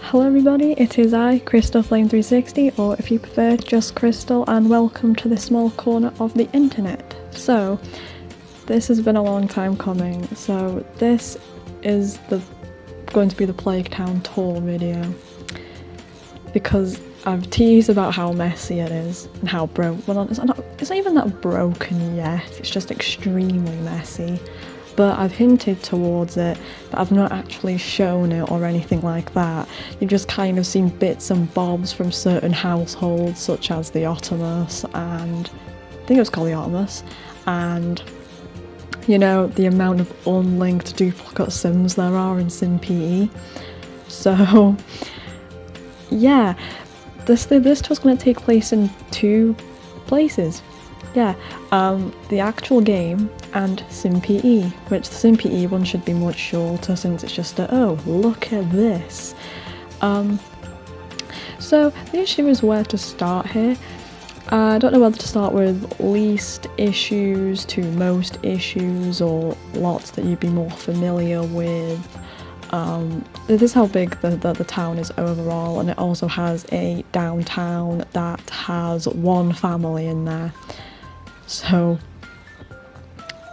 Hello everybody, it is I, Crystal Flame 360, or if you prefer, just Crystal, and welcome to this small corner of the internet. So, this has been a long time coming, so this is going to be the Plague Town tour video, because I've teased about how messy it is, and how it's not even that broken yet, it's just extremely messy. But I've hinted towards it, but I've not actually shown it or anything like that. You've just kind of seen bits and bobs from certain households, such as the Ottomas, and I think it was called the Ottomas, and you know, the amount of unlinked duplicate Sims there are in Sim PE. So yeah, this tour's going to take place in two places. Yeah, the actual game and Sim PE, which the Sim PE one should be much shorter since it's just oh, look at this. So the issue is where to start here. I don't know whether to start with least issues to most issues or lots that you'd be more familiar with. This is how big the town is overall, and it also has a downtown that has one family in there. So,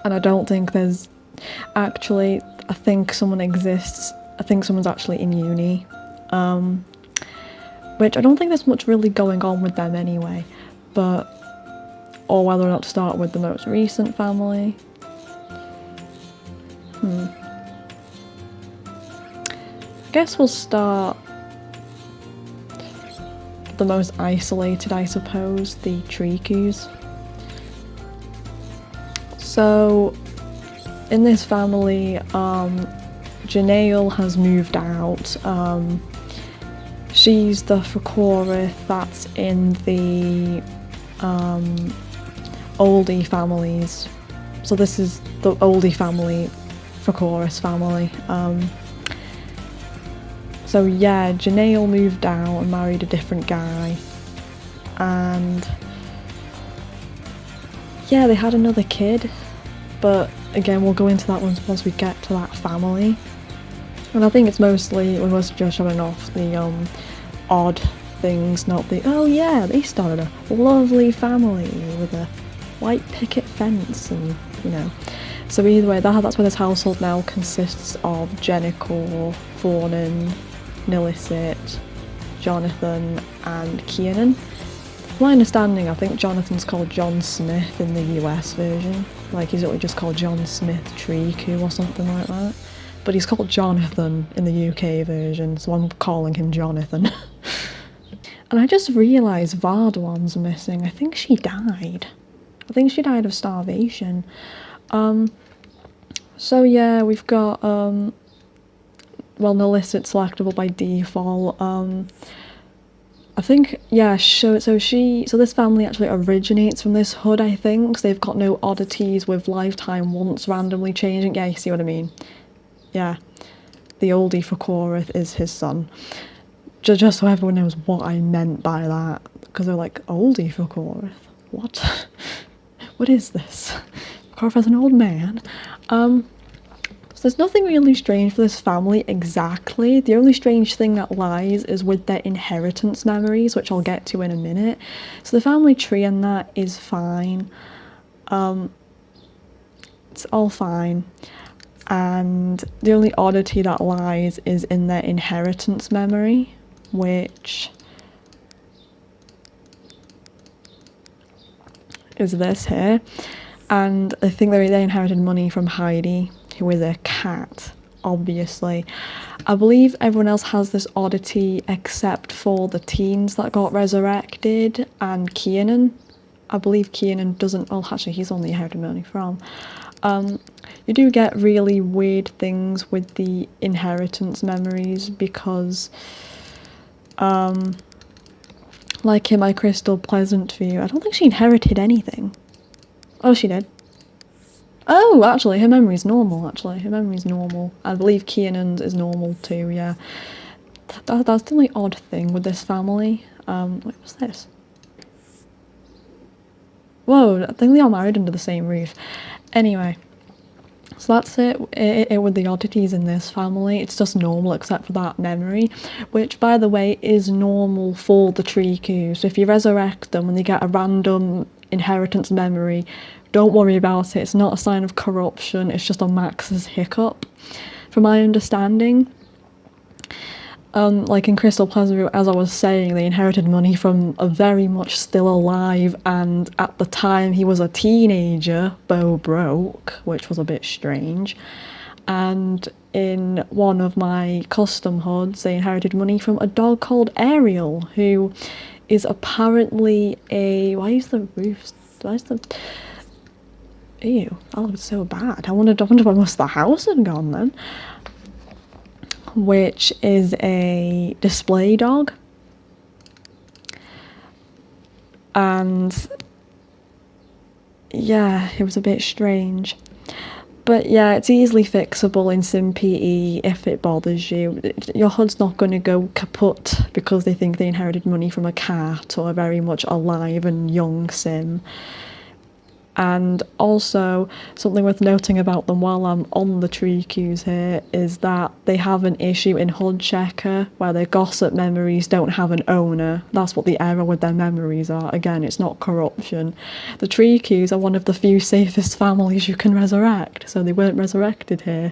and I don't think there's actually, I think someone exists, I think someone's actually in uni, which I don't think there's much really going on with them anyway, or whether or not to start with the most recent family. I guess we'll start the most isolated, I suppose, the Tricous. So, in this family, Jennail has moved out. She's the Fricorith that's in the Oldie families. So this is the Oldie family, Fricorith family. So yeah, Jennail moved out and married a different guy. And yeah, they had another kid. But again, we'll go into that once we get to that family. And I think it's mostly, we're mostly just showing off the odd things, not the, oh yeah, they started a lovely family with a white picket fence and, you know. So either way, that's where this household now consists of Jennail, Fernandez, Nillicit, Jonathan and Kiernan. From my understanding, I think Jonathan's called John Smith in the US version. Like, he's literally just called John Smith Tricou or something like that. But he's called Jonathan in the UK version, so I'm calling him Jonathan. And I just realised Vardwan's missing. I think she died. I think she died of starvation. So yeah, we've got, well, Nillicit selectable by default. I think, yeah, so this family actually originates from this hood, I think, because they've got no oddities with lifetime once randomly changing. Yeah, you see what I mean? Yeah. The oldie Fricorith is his son. Just so everyone knows what I meant by that, because they're like, oldie Fricorith? What? What is this? Fricorith as an old man? So there's nothing really strange for this family exactly. The only strange thing that lies is with their inheritance memories, which I'll get to in a minute. So the family tree and that is fine. It's all fine. And the only oddity that lies is in their inheritance memory, which is this here. And I think they inherited money from Heidi, who is a cat, obviously. I believe everyone else has this oddity except for the teens that got resurrected and Kiernan. I believe Kiernan doesn't, well actually he's only inherited money from. You do get really weird things with the inheritance memories because, like in my Crystal Pleasant view, I don't think she inherited anything. Oh, she did. Oh, actually, her memory's normal, Her memory's normal. I believe Kiernan's is normal too, yeah. That's the only odd thing with this family. Wait, what's this? Whoa, I think they all married under the same roof. Anyway, So that's it with the oddities in this family. It's just normal except for that memory, which, by the way, is normal for the Tricou. So if you resurrect them and they get a random inheritance memory, don't worry about it. It's not a sign of corruption. It's just a Max's hiccup, from my understanding. Like in Crystal Plaza, as I was saying, they inherited money from a very much still alive, and at the time he was a teenager, Bo Broke, which was a bit strange. And in one of my custom hoods, they inherited money from a dog called Ariel, who is apparently a... Why is the roof... Why is the... Ew, that looks so bad. I wondered why most of the house had gone then. Which is a display dog, and yeah, it was a bit strange, but yeah, it's easily fixable in SimPE if it bothers you. Your HUD's not going to go kaput because they think they inherited money from a cat or a very much alive and young Sim. And also, something worth noting about them while I'm on the Tricous here is that they have an issue in HUD Checker where their gossip memories don't have an owner. That's what the error with their memories are. Again, it's not corruption. The Tricous are one of the few safest families you can resurrect, so they weren't resurrected here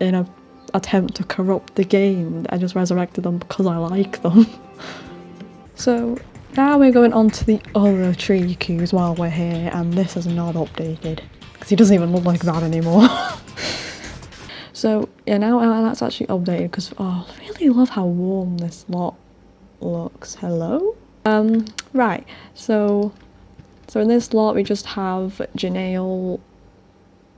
in an attempt to corrupt the game. I just resurrected them because I like them. So now we're going on to the other Tricous while we're here, and this is not updated because he doesn't even look like that anymore. So yeah, now that's actually updated because I really love how warm this lot looks. Hello? Right, so in this lot we just have Jennail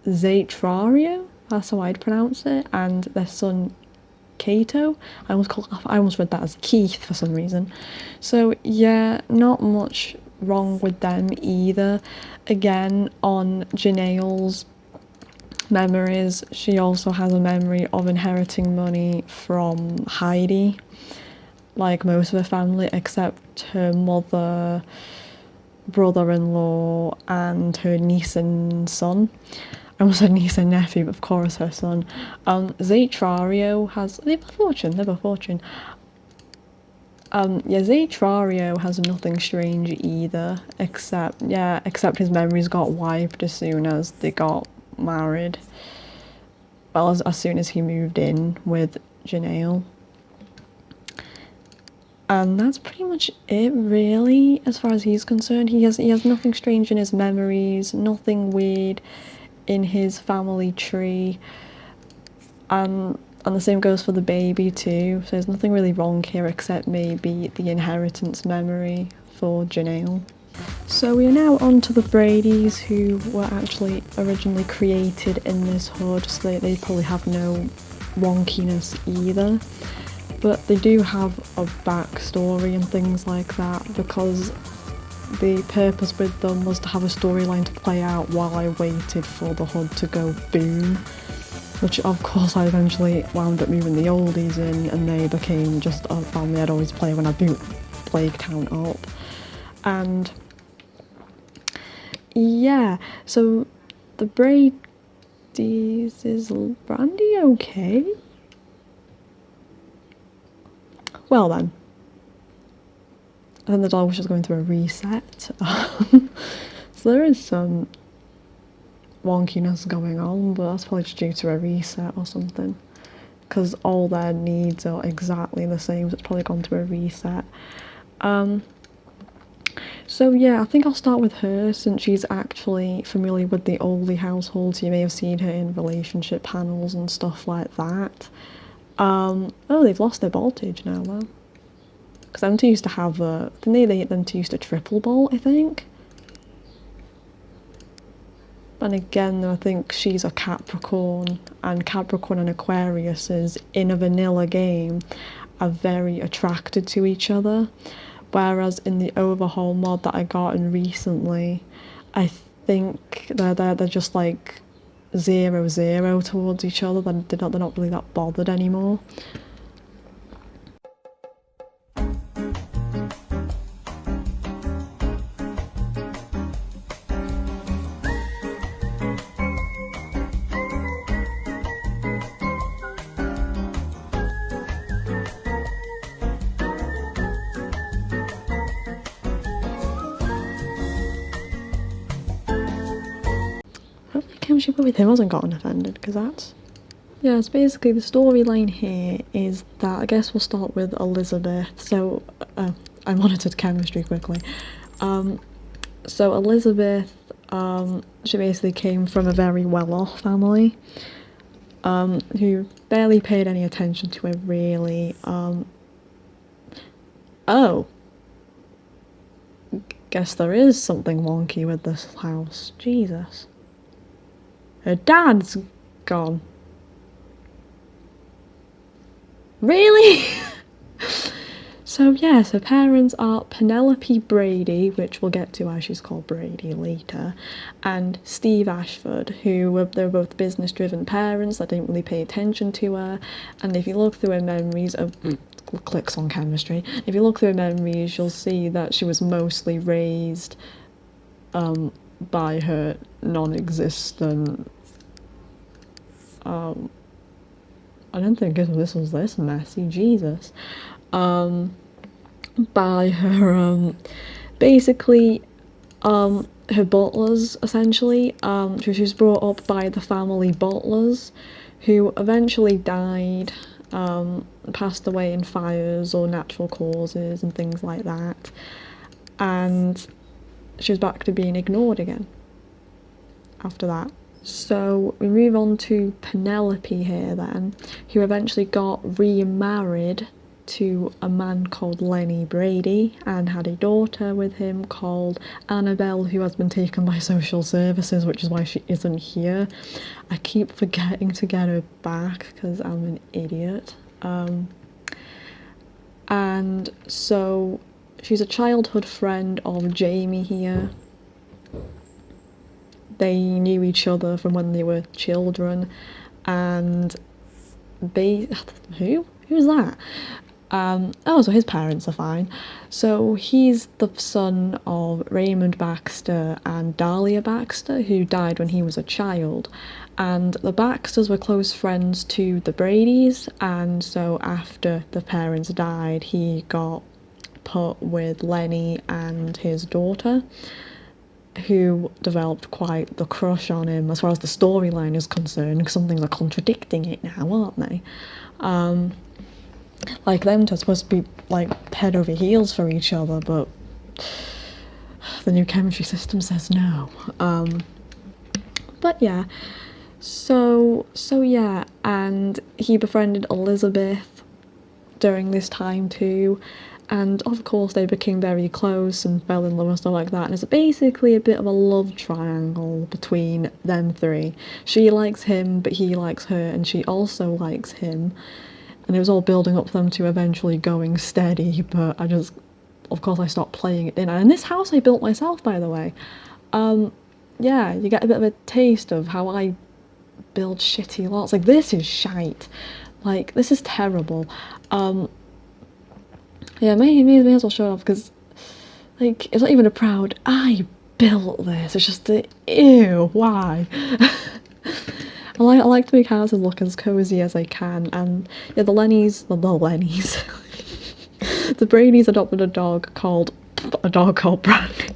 Zatrario, that's how I'd pronounce it, and their son Kato. I almost read that as Keith for some reason. So yeah, not much wrong with them either. Again, on Jennail's memories, she also has a memory of inheriting money from Heidi, like most of her family, except her mother, brother-in-law, and her niece and son. I almost said niece and nephew, but of course her son. Zatrario has... They're fortune. Yeah, Zatrario has nothing strange either, except his memories got wiped as soon as they got married. Well, as soon as he moved in with Jennail. And that's pretty much it, really, as far as he's concerned. He has nothing strange in his memories, nothing weird in his family tree, and the same goes for the baby too, so there's nothing really wrong here except maybe the inheritance memory for Jennail. So we are now on to the Bradys, who were actually originally created in this hood, so they probably have no wonkiness either, but they do have a backstory and things like that, because the purpose with them was to have a storyline to play out while I waited for the HUD to go boom, which of course I eventually wound up moving the oldies in, and they became just a family I'd always play when I boot Plague Town up. And yeah, so the Bradys, is Brandy okay? Well then, and then the dog was just going through a reset. So there is some wonkiness going on, but that's probably just due to a reset or something, because all their needs are exactly the same, so it's probably gone through a reset. So yeah, I think I'll start with her, since she's actually familiar with the Oldie household, so you may have seen her in relationship panels and stuff like that. Oh, they've lost their voltage now though. Because them two used to have them two used to triple bolt, I think. And again, I think she's a Capricorn, and Capricorn and Aquariuses in a vanilla game are very attracted to each other. Whereas in the overhaul mod that I gotten recently, I think they're just like 0-0 towards each other. They're not really that bothered anymore. she with him hasn't gotten offended, because that's... Yeah, so basically the storyline here is that, I guess we'll start with Elizabeth. So, I monitored chemistry quickly. So Elizabeth, she basically came from a very well-off family, who barely paid any attention to her, really. Oh. Guess there is something wonky with this house. Jesus. Her dad's gone. Really? So yes, her parents are Penelope Brady, which we'll get to why she's called Brady later, and Steve Ashford, who they're both business-driven parents that didn't really pay attention to her. And if you look through her memories of clicks on chemistry, if you look through her memories, you'll see that she was mostly raised by her non-existent I don't think this was this messy, Jesus. By her basically her butlers, essentially. She was brought up by the family butlers, who eventually died, passed away in fires or natural causes and things like that, and she was back to being ignored again after that. So we move on to Penelope here then, who eventually got remarried to a man called Lenny Brady and had a daughter with him called Annabelle, who has been taken by social services, which is why she isn't here. I keep forgetting to get her back because I'm an idiot. And so she's a childhood friend of Jamie here. They knew each other from when they were children, and who's that? Oh, so his parents are fine. So he's the son of Raymond Baxter and Dahlia Baxter, who died when he was a child. And the Baxters were close friends to the Bradys, and so after the parents died, he got put with Lenny and his daughter, who developed quite the crush on him as far as the storyline is concerned, because some things are contradicting it now, aren't they? Like, them two are supposed to be like head over heels for each other, but the new chemistry system says no. But yeah, so yeah, and he befriended Elizabeth during this time too, and of course they became very close and fell in love and stuff like that, and it's basically a bit of a love triangle between them three. She likes him, but he likes her, and she also likes him. And it was all building up to them to eventually going steady, but of course I stopped playing it, didn't I? And this house I built myself, by the way. Yeah, you get a bit of a taste of how I build shitty lots. Like, this is shite. Like, this is terrible. Yeah, may as well show it off, because, like, it's not even a proud, I built this. It's just ew, why? I like to make houses look as cozy as I can, and yeah, the Bradys adopted a dog called Brady.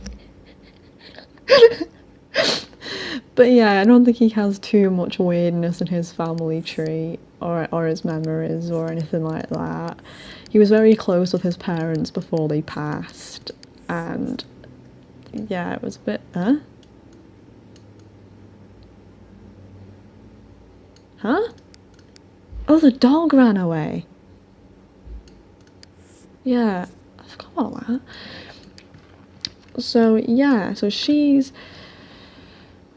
But yeah, I don't think he has too much weirdness in his family tree or his memories or anything like that. He was very close with his parents before they passed, and yeah, it was a bit, Huh? Oh, the dog ran away. Yeah, I forgot about that. So yeah, so she's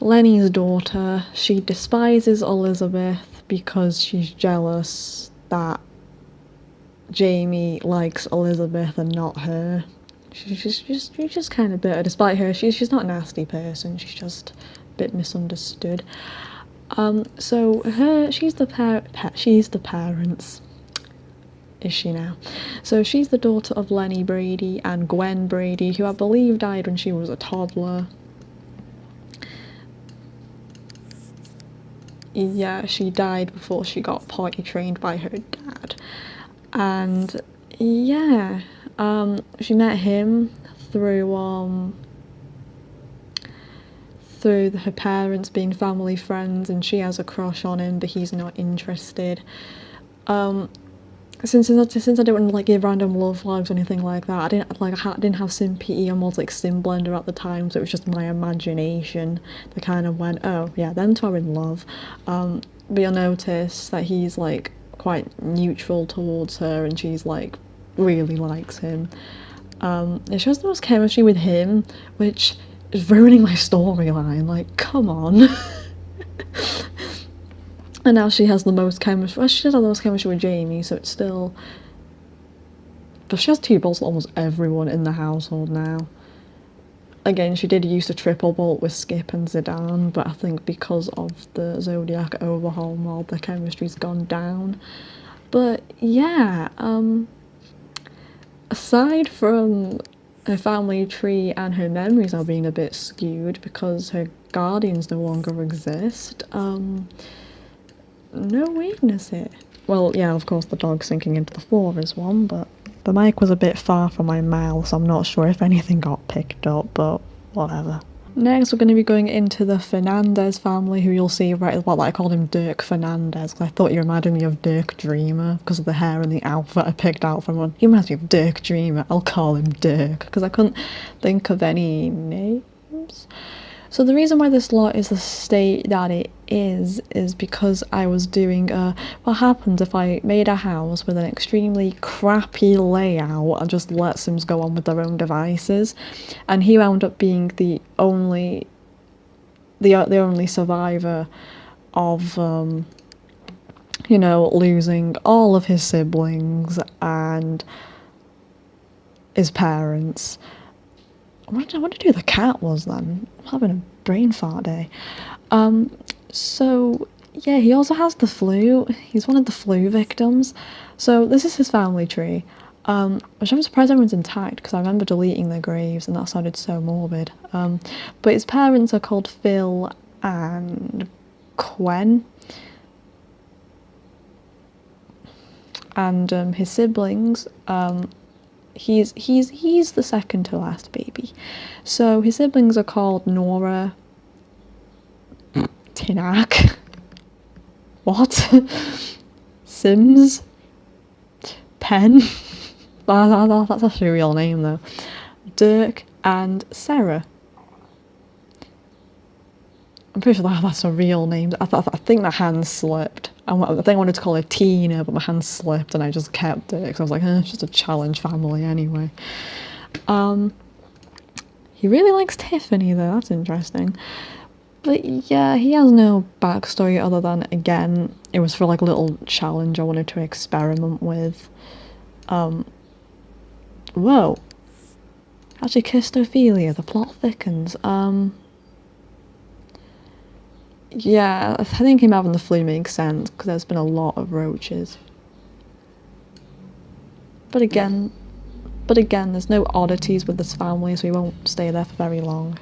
Lenny's daughter. She despises Elizabeth because she's jealous that Jamie likes Elizabeth and not her. She's just kind of bitter, despite her. She's not a nasty person. She's just a bit misunderstood. So she's the parents. Is she now? So she's the daughter of Lenny Brady and Gwen Brady, who I believe died when she was a toddler. Yeah, she died before she got potty trained by her dad. And yeah, she met him through through her parents being family friends, and she has a crush on him, but he's not interested. Since I didn't like give random love flags or anything like that, I didn't have sympathy on like Simblender at the time, so it was just my imagination that kind of went, oh yeah, them two are in love. But you'll notice that he's like quite neutral towards her, and she's like really likes him. It shows the most chemistry with him, which is ruining my storyline. Like, come on. And now she has the most chemistry. Well, she does have the most chemistry with Jamie, so it's still. But she has two bolts with almost everyone in the household now. Again, she did use a triple bolt with Skip and Zidane, but I think because of the Zodiac overhaul mod, the chemistry's gone down. But yeah, aside from her family tree and her memories are being a bit skewed because her guardians no longer exist, no weaknesses. Well, yeah, of course the dog sinking into the floor is one, but the mic was a bit far from my mouth, so I'm not sure if anything got picked up, but whatever. Next, we're going to be going into the Fernandez family, who you'll see right at the bottom. I called him Dirk Fernandez because I thought he reminded me of Dirk Dreamer because of the hair and the outfit I picked out from him. He reminds me of Dirk Dreamer. I'll call him Dirk because I couldn't think of any names. So the reason why this lot is the state that it is because I was doing what happens if I made a house with an extremely crappy layout and just let Sims go on with their own devices, and he wound up being the only survivor of you know, losing all of his siblings and his parents. I wonder who the cat was then. I'm having a brain fart day. So yeah, he also has the flu. He's one of the flu victims. So this is his family tree, which I'm surprised everyone's intact because I remember deleting their graves and that sounded so morbid. But his parents are called Phil and Quen. And his siblings, he's the second to last baby. So his siblings are called Nora, Tinak, what? Sims, Pen, that's actually a real name though, Dirk and Sarah. I'm pretty sure that's a real name. I think my hand slipped. I think I wanted to call her Tina, but my hand slipped and I just kept it because I was like, it's just a challenge family anyway. He really likes Tiffany though, that's interesting. But yeah, he has no backstory other than, again, it was for like a little challenge I wanted to experiment with. Whoa. Actually kissed Ophelia, the plot thickens. Yeah, I think him having the flu makes sense because there's been a lot of roaches. But again, there's no oddities with this family, so we won't stay there for very long.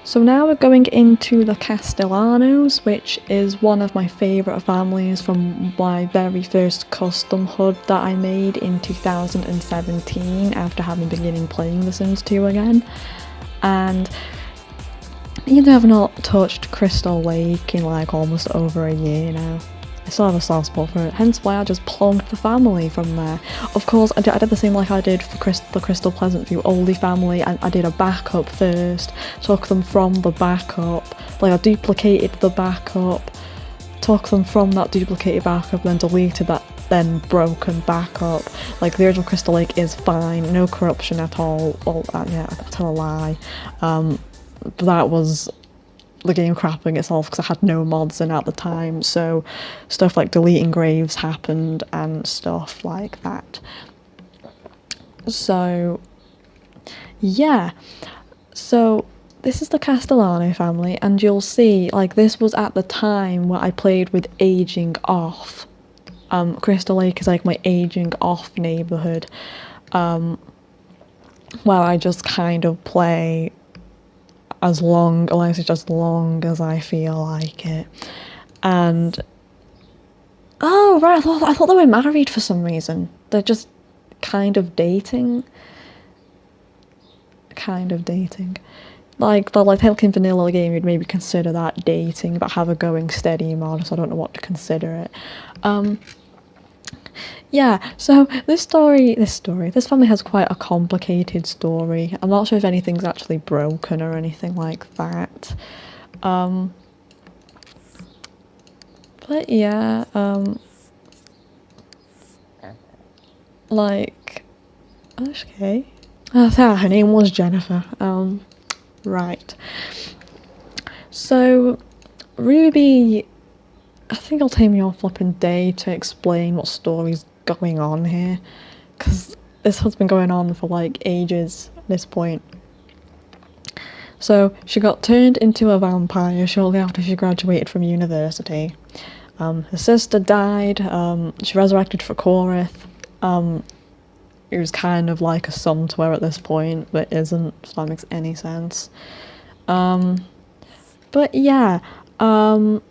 So now we're going into the Castellanos, which is one of my favourite families from my very first custom HUD that I made in 2017 after having beginning playing The Sims 2 again. And even though I've not touched Crystal Lake in like almost over a year now, I still have a soft spot for it, hence why I just plonked the family from there. Of course, I did the same like I did for the Crystal Pleasant View Oldie family, and I did a backup first, took them from the backup, like I duplicated the backup, took them from that duplicated backup, then deleted that then broken backup. Like the original Crystal Lake is fine, no corruption at all. Well, yeah, I tell a lie. But that was the game crapping itself because I had no mods in at the time, so stuff like deleting graves happened and stuff like that. So yeah, so this is the Castellano family, and you'll see like this was at the time where I played with aging off. Crystal Lake is like my aging off neighbourhood, where I just kind of play as long as I feel like it. And oh right, I thought they were married for some reason. They're just kind of dating. like technically vanilla game, you'd maybe consider that dating, but have a going steady mod, so I don't know what to consider it. Yeah, so this family has quite a complicated story. I'm not sure if anything's actually broken or anything like that. But yeah, like, okay. Her name was Jennifer. Right. So, Ruby, I think it'll take me all flipping day to explain what story's going on here, because this has been going on for like ages at this point. So she got turned into a vampire shortly after she graduated from university. Her sister died. She resurrected Fricorith. It was kind of like a son to her at this point, but isn't, if that makes any sense. But yeah, her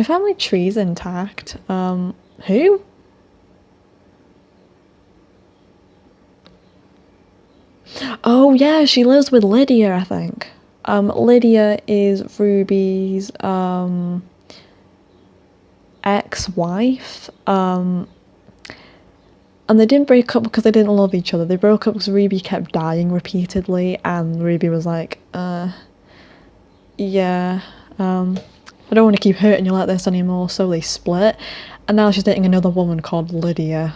family tree's intact. Who? Oh yeah, she lives with Lydia, I think. Lydia is Ruby's ex-wife. And they didn't break up because they didn't love each other. They broke up because Ruby kept dying repeatedly, and Ruby was like, yeah, I don't want to keep hurting you like this anymore, so they split. And now she's dating another woman called Lydia.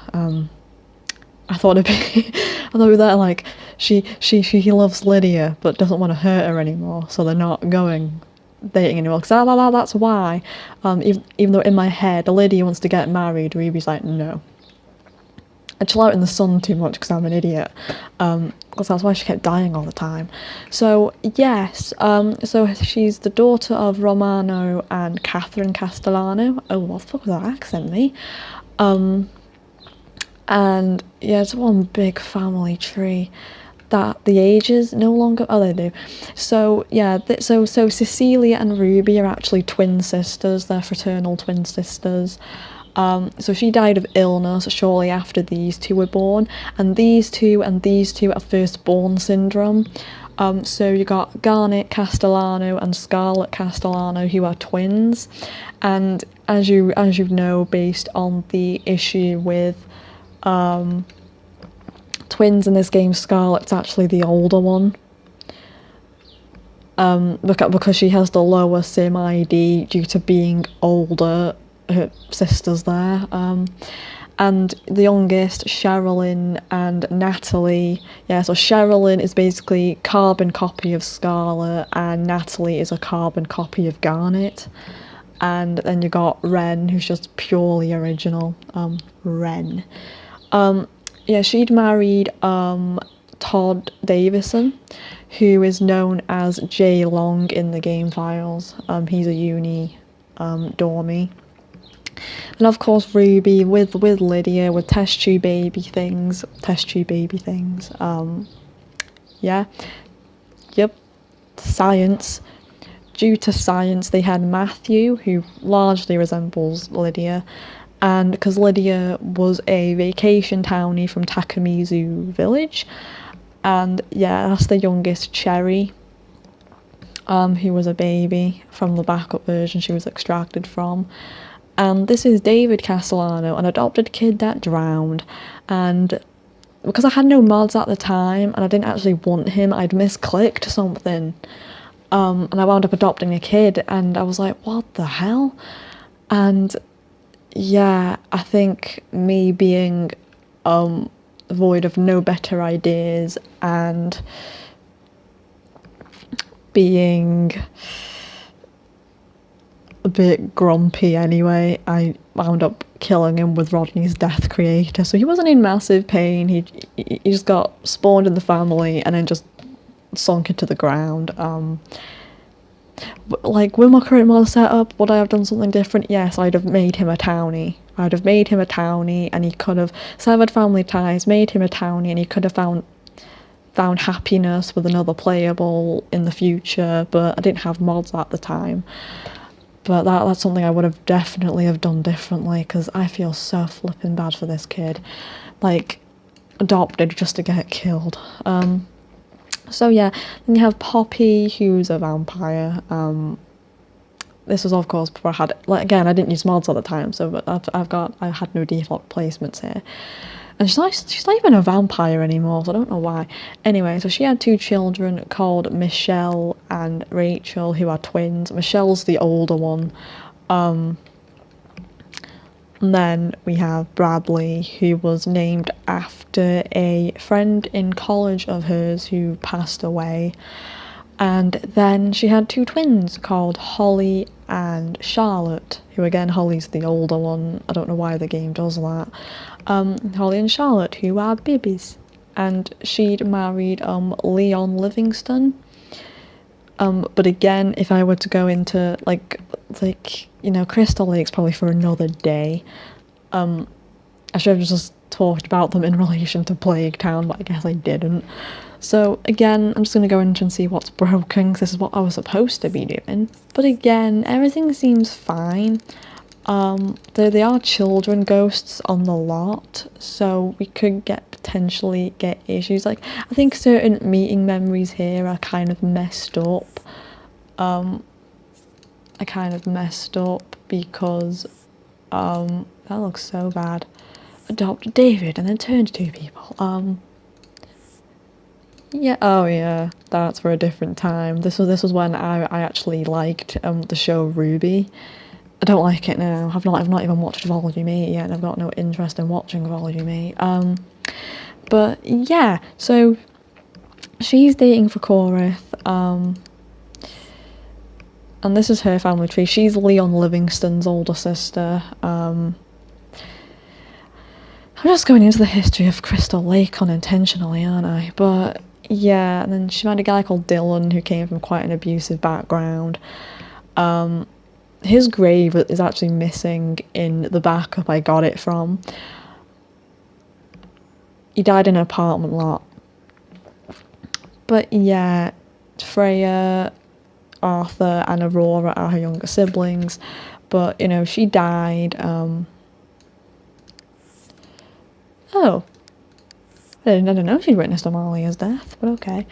I thought it'd be, I thought it'd be that, like, she loves Lydia, but doesn't want to hurt her anymore, so they're not going dating anymore. Because that's why, even though in my head, Lydia wants to get married, Ruby's like, no. I chill out in the sun too much because I'm an idiot, because that's why she kept dying all the time. So yes, so she's the daughter of Romano and Catherine Castellano. Oh, what the fuck was that accent, me? And yeah, it's one big family tree that the ages no longer, oh they do. So yeah, so Cecilia and Ruby are actually twin sisters. They're fraternal twin sisters. So she died of illness shortly after these two were born, and these two are firstborn syndrome. So you got Garnet Castellano and Scarlet Castellano, who are twins, and as you know, based on the issue with twins in this game, Scarlet's actually the older one. Because she has the lower sim ID due to being older. Her sisters there, and the youngest, Sherilyn and Natalie. Yeah, so Sherilyn is basically carbon copy of Scarlet, and Natalie is a carbon copy of Garnet. And then you got Ren, who's just purely original. Ren. Yeah, she'd married Todd Davison, who is known as J Long in the game files. He's a uni dormie. And of course Ruby with Lydia, with test tube baby things. Yeah. Yep. Science. Due to science, they had Matthew, who largely resembles Lydia, and because Lydia was a vacation townie from Takamizu village, and yeah, that's the youngest, Cherry, who was a baby from the backup version she was extracted from. And this is David Castellano, an adopted kid that drowned, and because I had no mods at the time and I didn't actually want him, I'd misclicked something, and I wound up adopting a kid, and I was like, what the hell? And yeah, I think me being void of no better ideas and being a bit grumpy anyway, I wound up killing him with Rodney's Death Creator. So he wasn't in massive pain, he just got spawned in the family and then just sunk into the ground. Like, with my current mod setup, would I have done something different? Yes, I'd have made him a townie. And he could have severed family ties, made him a townie, and he could have found happiness with another playable in the future, but I didn't have mods at the time. But that's something I would have definitely have done differently, because I feel so flipping bad for this kid. Like, adopted just to get killed. So yeah, then you have Poppy, who's a vampire. This was of course before I had, like, again, I didn't use mods all the time, so but I had no default placements here. And she's not even a vampire anymore, so I don't know why. Anyway, so she had 2 children called Michelle and Rachel, who are twins. Michelle's the older one. And then we have Bradley, who was named after a friend in college of hers who passed away. And then she had 2 twins called Holly and Charlotte, who again, Holly's the older one. I don't know why the game does that. Holly and Charlotte, who are babies. And she'd married Leon Livingston. But again, if I were to go into like you know, Crystal Lake's probably for another day. I should have just talked about them in relation to Plague Town, but I guess I didn't. So again, I'm just going to go in and see what's broken, because this is what I was supposed to be doing. But again, everything seems fine. There are children ghosts on the lot, so we could potentially get issues. Like, I think certain meeting memories here are kind of messed up. I kind of messed up because that looks so bad. Adopt David and then turn to 2 people. Yeah, oh yeah, that's for a different time. This was when I actually liked the show Ruby. I don't like it now. I've not even watched Volume 8 yet, and I've got no interest in watching Volume 8. But yeah, so she's dating Fricorith, and this is her family tree. She's Leon Livingston's older sister. I'm just going into the history of Crystal Lake unintentionally, aren't I? But yeah, and then she met a guy called Dylan who came from quite an abusive background. His grave is actually missing in the backup I got it from. He died in an apartment lot. But yeah, Freya, Arthur and Aurora are her younger siblings, but you know, she died. Oh, I didn't know she'd witnessed Amalia's death, but okay.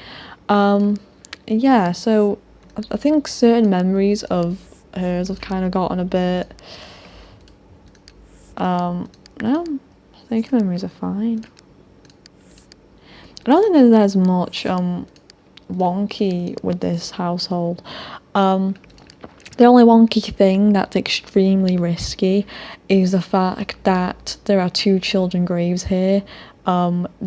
Yeah, so I think certain memories of hers have kind of gotten a bit. No, I think memories are fine. I don't think there's much wonky with this household. The only wonky thing that's extremely risky is the fact that there are 2 children graves here.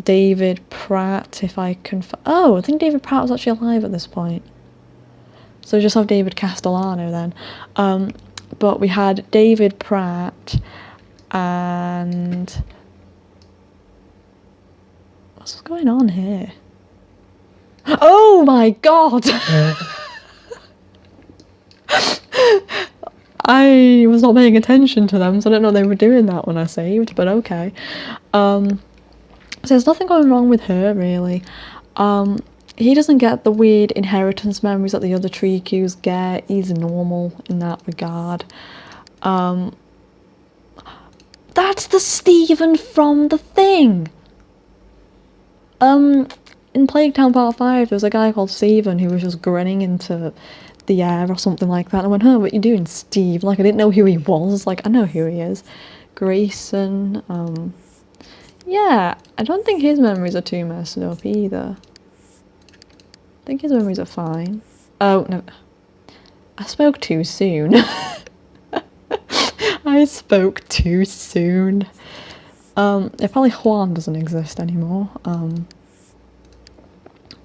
David Pratt, if I can... Oh, I think David Pratt was actually alive at this point. So just have David Castellano then. But we had David Pratt and... What's going on here? Oh my god! I was not paying attention to them, so I didn't know they were doing that when I saved, but okay. So there's nothing going wrong with her, really. He doesn't get the weird inheritance memories that the other Tricous get. He's normal in that regard. That's the Stephen from the thing! In Plague Town Part 5, there was a guy called Stephen who was just grinning into the air or something like that. And I went, huh, what you doing, Steve? Like, I didn't know who he was. Like, I know who he is. Grayson, yeah, I don't think his memories are too messed up either. I think his memories are fine. Oh, no. I spoke too soon. I spoke too soon. Probably Juan doesn't exist anymore.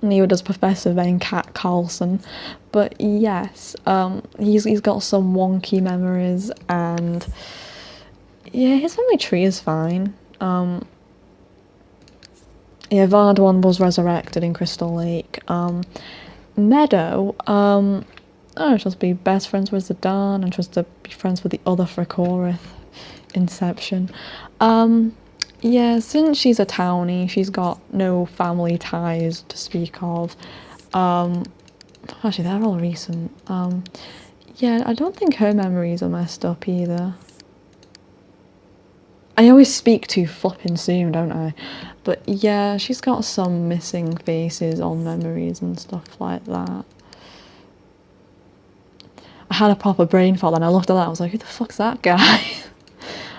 Neither does Professor Venkat Carlson. But yes, he's got some wonky memories, and yeah, his family tree is fine. Yeah, Vardwan was resurrected in Crystal Lake. Meadow, oh, she'll be best friends with Zidane, and she'll be friends with the other Fricorith. Inception. Yeah, since she's a townie, she's got no family ties to speak of. Actually, they're all recent. Yeah, I don't think her memories are messed up either. I always speak too flipping soon, don't I? But yeah, she's got some missing faces on memories and stuff like that. I had a proper brain fart and I looked at that, I was like, who the fuck's that guy?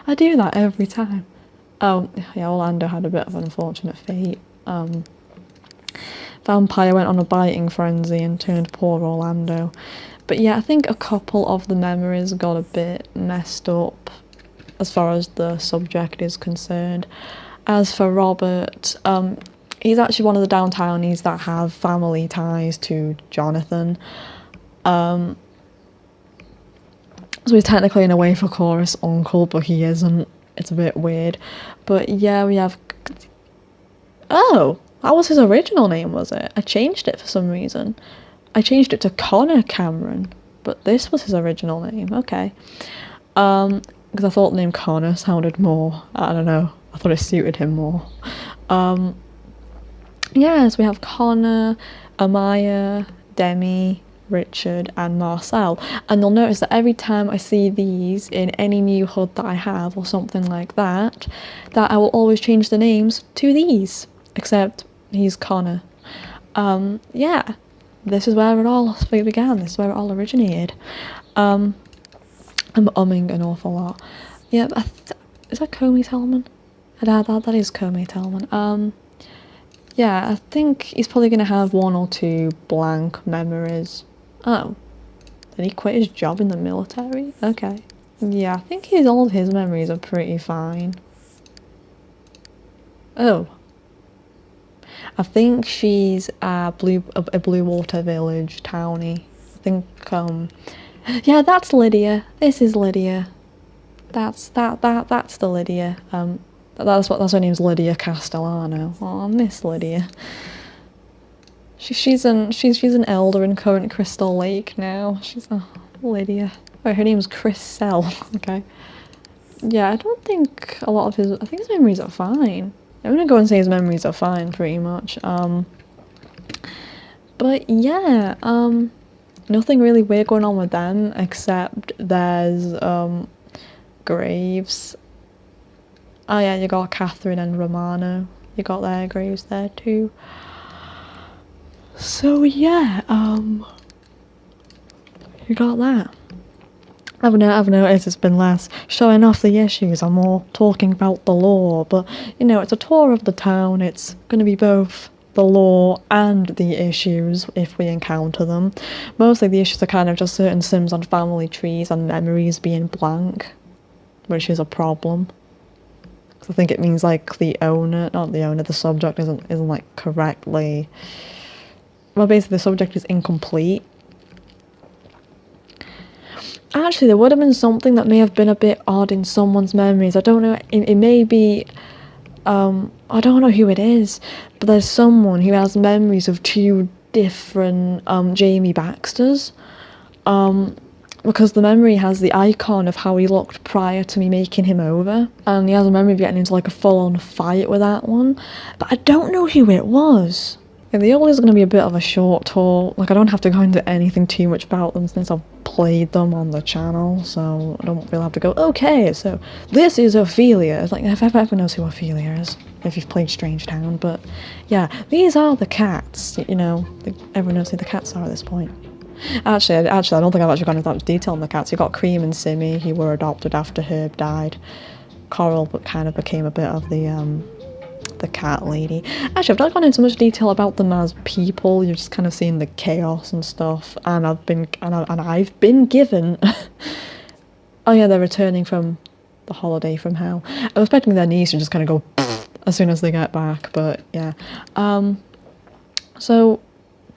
I do that every time. Oh, yeah, Orlando had a bit of an unfortunate fate. Vampire went on a biting frenzy and turned poor Orlando. But yeah, I think a couple of the memories got a bit messed up as far as the subject is concerned. As for Robert, he's actually one of the downtownies that have family ties to Jonathan. So he's technically in a way for Chorus uncle, but he isn't. It's a bit weird. But yeah, we have... Oh! That was his original name, was it? I changed it for some reason. I changed it to Connor Cameron, but this was his original name. Okay. Because I thought the name Connor sounded more... I don't know. I thought it suited him more. Yes, we have Connor, Amaya, Demi, Richard and Marcel, and you'll notice that every time I see these in any new HUD that I have or something like that, that I will always change the names to these, except he's Connor. Yeah, this is where it all began, this is where it all originated. I'm umming an awful lot. Yeah, is that Comey Tellman? That is Comey Tellman. Yeah, I think he's probably going to have one or two blank memories. Oh, did he quit his job in the military? Okay. Yeah, I think all of his memories are pretty fine. Oh. I think she's a Blue Water Village townie. I think, yeah, that's Lydia. This is Lydia. That's the Lydia. That's her name's Lydia Castellano. Oh, I miss Lydia. She's an elder in current Crystal Lake now. She's Lydia. Oh, her name's Chris Sell. Okay. Yeah, I don't think a lot of his... I think his memories are fine. I'm gonna go and say his memories are fine, pretty much. But yeah, nothing really weird going on with them, except there's graves. Oh yeah, you got Catherine and Romano. You got their graves there too. So yeah, you got that. I've noticed it's been less showing off the issues and more talking about the lore, but you know, it's a tour of the town, it's going to be both the lore and the issues if we encounter them. Mostly the issues are kind of just certain sims on family trees and memories being blank, which is a problem. Because I think it means like the subject isn't like correctly... Well, basically the subject is incomplete. Actually, there would have been something that may have been a bit odd in someone's memories. I don't know, it may be... I don't know who it is, but there's someone who has memories of two different Jamie Baxters. Because the memory has the icon of how he looked prior to me making him over. And he has a memory of getting into like a full-on fight with that one. But I don't know who it was. And the Oldie is going to be a bit of a short tour. Like, I don't have to go into anything too much about them since I've played them on the channel, so I don't really have to go, okay, so this is Ophelia. It's like, if everyone knows who Ophelia is, if you've played Strange Town, but yeah, these are the cats, you know, everyone knows who the cats are at this point. Actually, I don't think I've actually gone into that much detail on the cats. You got Cream and Simmy, who were adopted after Herb died. Coral kind of became a bit of the cat lady. Actually, I've not gone into much detail about them as people. You're just kind of seeing the chaos and stuff. And I've been given. Oh yeah, they're returning from the holiday from hell. I'm expecting their knees to just kind of go as soon as they get back. But yeah. So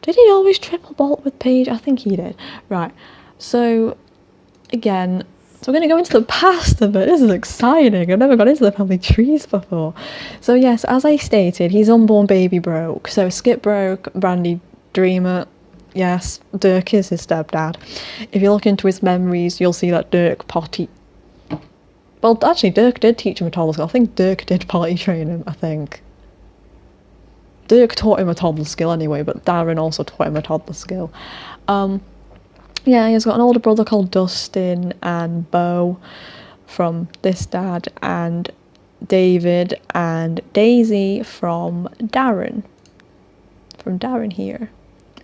did he always triple bolt with Paige? I think he did. Right. So again. So we're going to go into the past a bit. This is exciting. I've never got into the family trees before. So yes, as I stated, his unborn baby broke. So Skip broke, Brandy Dreamer. Yes, Dirk is his stepdad. If you look into his memories, you'll see that Dirk potty... Well, actually, Dirk did teach him a toddler skill. I think Dirk did potty train him, I think. Dirk taught him a toddler skill anyway, but Darren also taught him a toddler skill. Yeah, he's got an older brother called Dustin and Beau from this dad, and David and Daisy from Darren. From Darren here.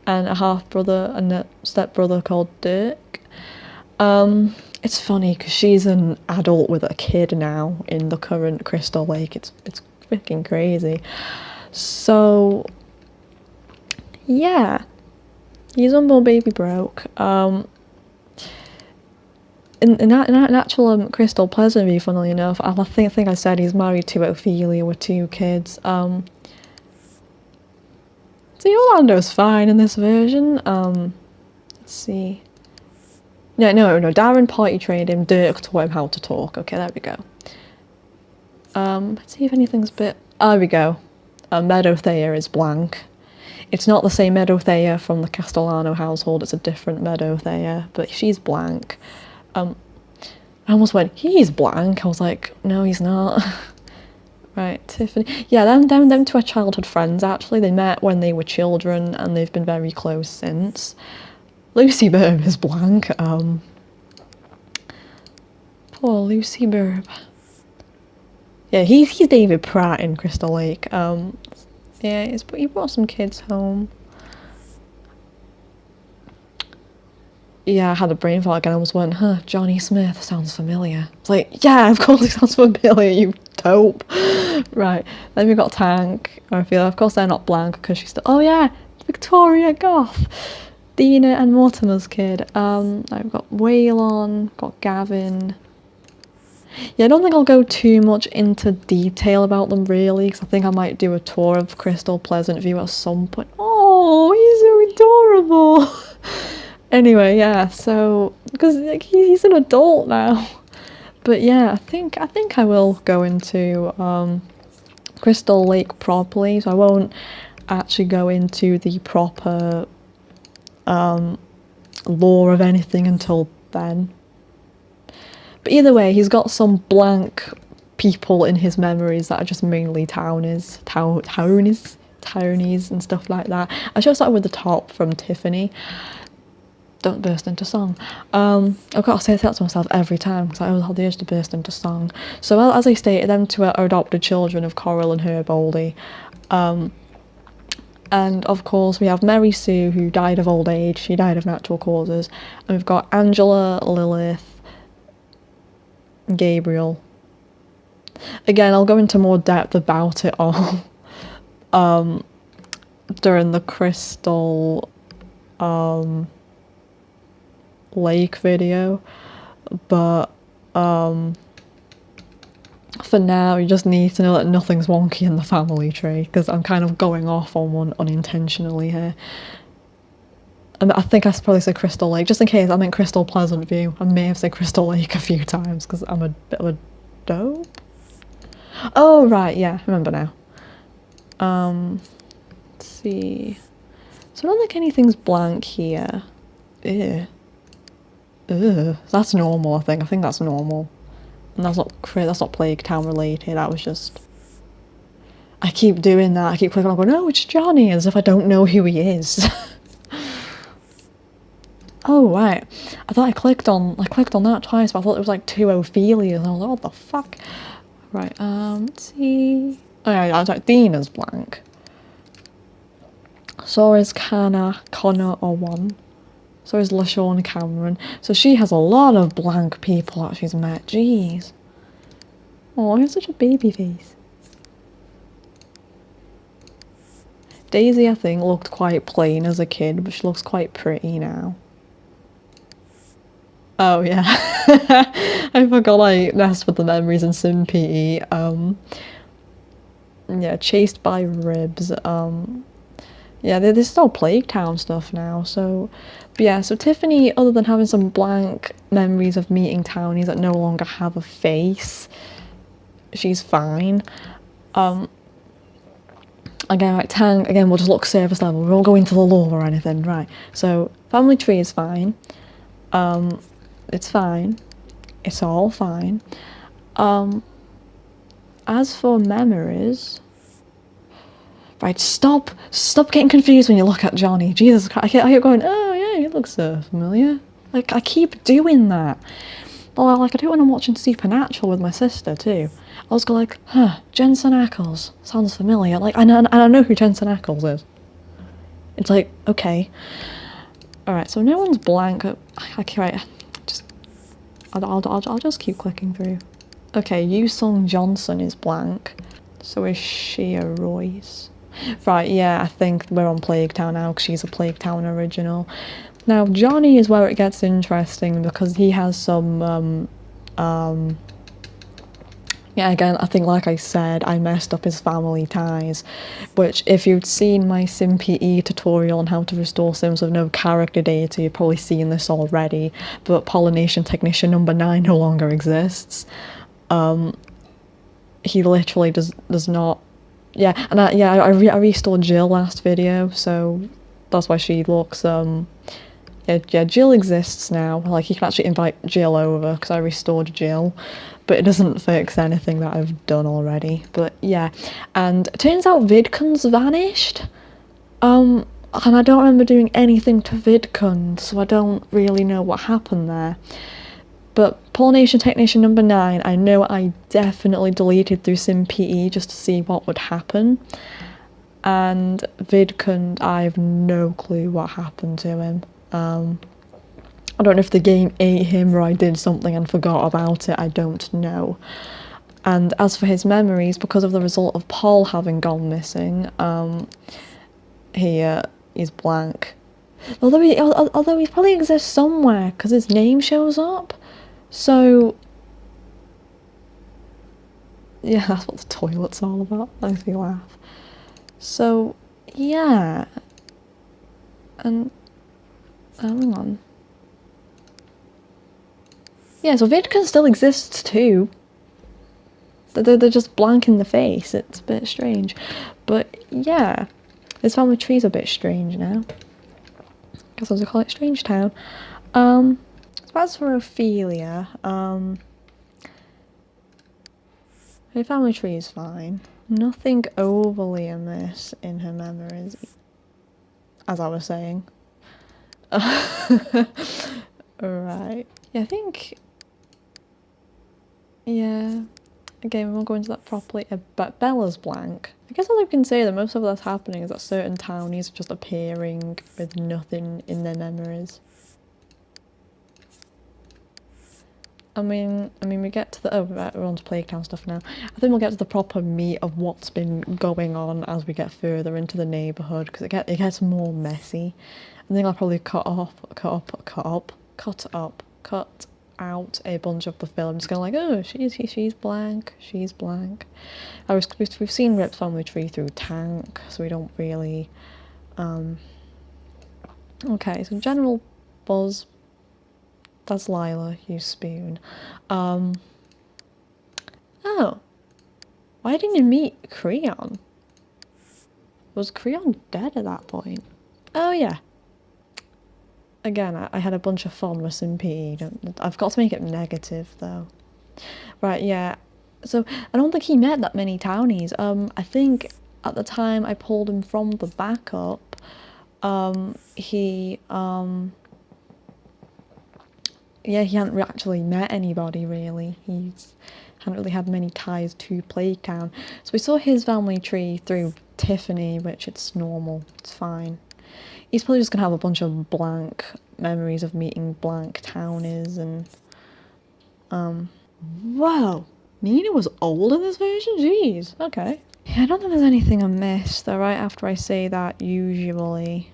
And a half-brother and a step-brother called Dirk. It's funny because she's an adult with a kid now in the current Crystal Lake. It's freaking crazy. So, yeah. He's humble baby broke. In actual Crystal Pleasantview, funnily enough, I think I said he's married to Ophelia with 2 kids. See, Orlando's fine in this version. Let's see. No, Darren potty trained him, Dirk taught him how to talk. Okay, there we go. Let's see if anything's bit... Oh, there we go. Meadowthea is blank. It's not the same Meadowthea from the Castellano household, it's a different Meadowthea, but she's blank. I almost went, he's blank. I was like, no, he's not. Right, Tiffany. Yeah, them two are childhood friends, actually. They met when they were children, and they've been very close since. Lucy Burb is blank. Poor Lucy Burb. Yeah, he's David Pratt in Crystal Lake. Yeah, he brought some kids home. Yeah, I had a brain fart again. I was went, Johnny Smith sounds familiar. It's like, yeah, of course he sounds familiar, you dope. Right, then we've got Tank. I feel, of course they're not blank because she's still, oh yeah, Victoria Goth. Dina and Mortimer's kid. I've got Waylon, got Gavin. Yeah, I don't think I'll go too much into detail about them really, because I think I might do a tour of Crystal Pleasantview at some point. Oh, he's so adorable. Anyway, yeah, so because like, he's an adult now. But yeah, I think I will go into Crystal Lake properly, so I won't actually go into the proper lore of anything until then. But either way, he's got some blank people in his memories that are just mainly townies and stuff like that. I should start with the top from Tiffany. Don't burst into song. I've got to say that to myself every time because I always have the urge to burst into song. So as I stated, them two are adopted children of Coral and Herb Oldie. And of course we have Mary Sue, who died of old age. She died of natural causes. And we've got Angela, Lilith, Gabriel. Again, I'll go into more depth about it all during the Crystal Lake video, but for now you just need to know that nothing's wonky in the family tree, because I'm kind of going off on one unintentionally here. And I think I probably said Crystal Lake, just in case I meant Crystal Pleasantview. I may have said Crystal Lake a few times because I'm a bit of a dope. Oh right, yeah, I remember now. Let's see. So I don't think anything's blank here. Ew. Ugh, that's normal. I think that's normal, and that's not Plague Town related. That was just, I keep doing that. I keep clicking on going, no, it's Johnny, as if I don't know who he is. Oh right, I thought I clicked on that twice, but I thought it was like 2 Ophelias, and I was like, what the fuck? Right, let's see. Oh yeah, I was like, Dina's blank. So is Connor or one. So is LaShawn Cameron. So she has a lot of blank people that she's met. Jeez. Oh, he has such a baby face. Daisy, I think, looked quite plain as a kid, but she looks quite pretty now. Oh yeah. I forgot I messed with the memories in SimPE. Yeah, chased by ribs. Yeah, there's still Plague Town stuff now, so... But yeah, so Tiffany, other than having some blank memories of meeting townies that no longer have a face, she's fine. Again, right, Tang, again, we'll just look surface level. We won't go into the lore or anything, right. So, family tree is fine. It's fine. It's all fine. As for memories... Right, stop getting confused when you look at Johnny. Jesus Christ, I keep going, oh yeah, he looks so familiar. Like, I keep doing that. Oh, like I do it when I'm watching Supernatural with my sister too. I was like, huh, Jensen Ackles sounds familiar. Like, I know who Jensen Ackles is. It's like, okay. Alright, so no one's blank. Okay, right. I'll just keep clicking through. Okay, Yu Sung Johnson is blank. So is Shia Royce. Right, yeah, I think we're on Plague Town now because she's a Plague Town original. Now, Johnny is where it gets interesting because he has some, yeah, again, I think like I said, I messed up his family ties, which if you'd seen my SimPE tutorial on how to restore Sims with no character data, you've probably seen this already, but Pollination Technician number 9 no longer exists. He literally does not, yeah, and I restored Jill last video, so that's why she looks, yeah, Jill exists now. Like, you can actually invite Jill over because I restored Jill, but it doesn't fix anything that I've done already. But yeah, and it turns out VidCon's vanished. And I don't remember doing anything to VidCon, so I don't really know what happened there. But Pollination Technician number 9, I know I definitely deleted through SimPE just to see what would happen. And VidCon, I have no clue what happened to him. I don't know if the game ate him or I did something and forgot about it, I don't know. And as for his memories, because of the result of Paul having gone missing, he's blank. Although he probably exists somewhere, because his name shows up. So, yeah, that's what the toilet's all about. That makes me laugh. So, yeah. And, hang on. Yeah, so VidCon still exists too. They're just blank in the face. It's a bit strange. But, yeah. This family tree's a bit strange now. Guess I'll just call it Strange Town. So as for Ophelia, her family tree is fine. Nothing overly amiss in her memories, as I was saying. Right. Yeah, I think... Yeah. Again, we won't go into that properly, but Bella's blank. I guess all I can say that most of that's happening is that certain townies are just appearing with nothing in their memories. I mean, we get to the, oh, right, we're on to Plague Town stuff now. I think we'll get to the proper meat of what's been going on as we get further into the neighbourhood, because it gets more messy. I think I'll probably cut out a bunch of the film, just going like, oh, she's blank, she's blank. We've seen Rip's family tree through Tank, so we don't really, okay, so general buzz. That's Lila, you spoon. Oh. Why didn't you meet Creon? Was Creon dead at that point? Oh yeah. Again, I had a bunch of fun with SimPE. I've got to make it negative though. Right, yeah. So I don't think he met that many townies. I think at the time I pulled him from the backup, yeah, he hadn't actually met anybody really. He hadn't really had many ties to Plague Town. So we saw his family tree through Tiffany, which it's normal, it's fine. He's probably just gonna have a bunch of blank memories of meeting blank townies and whoa! Nina was old in this version? Jeez, okay. Yeah, I don't think there's anything amiss though. Right after I say that, usually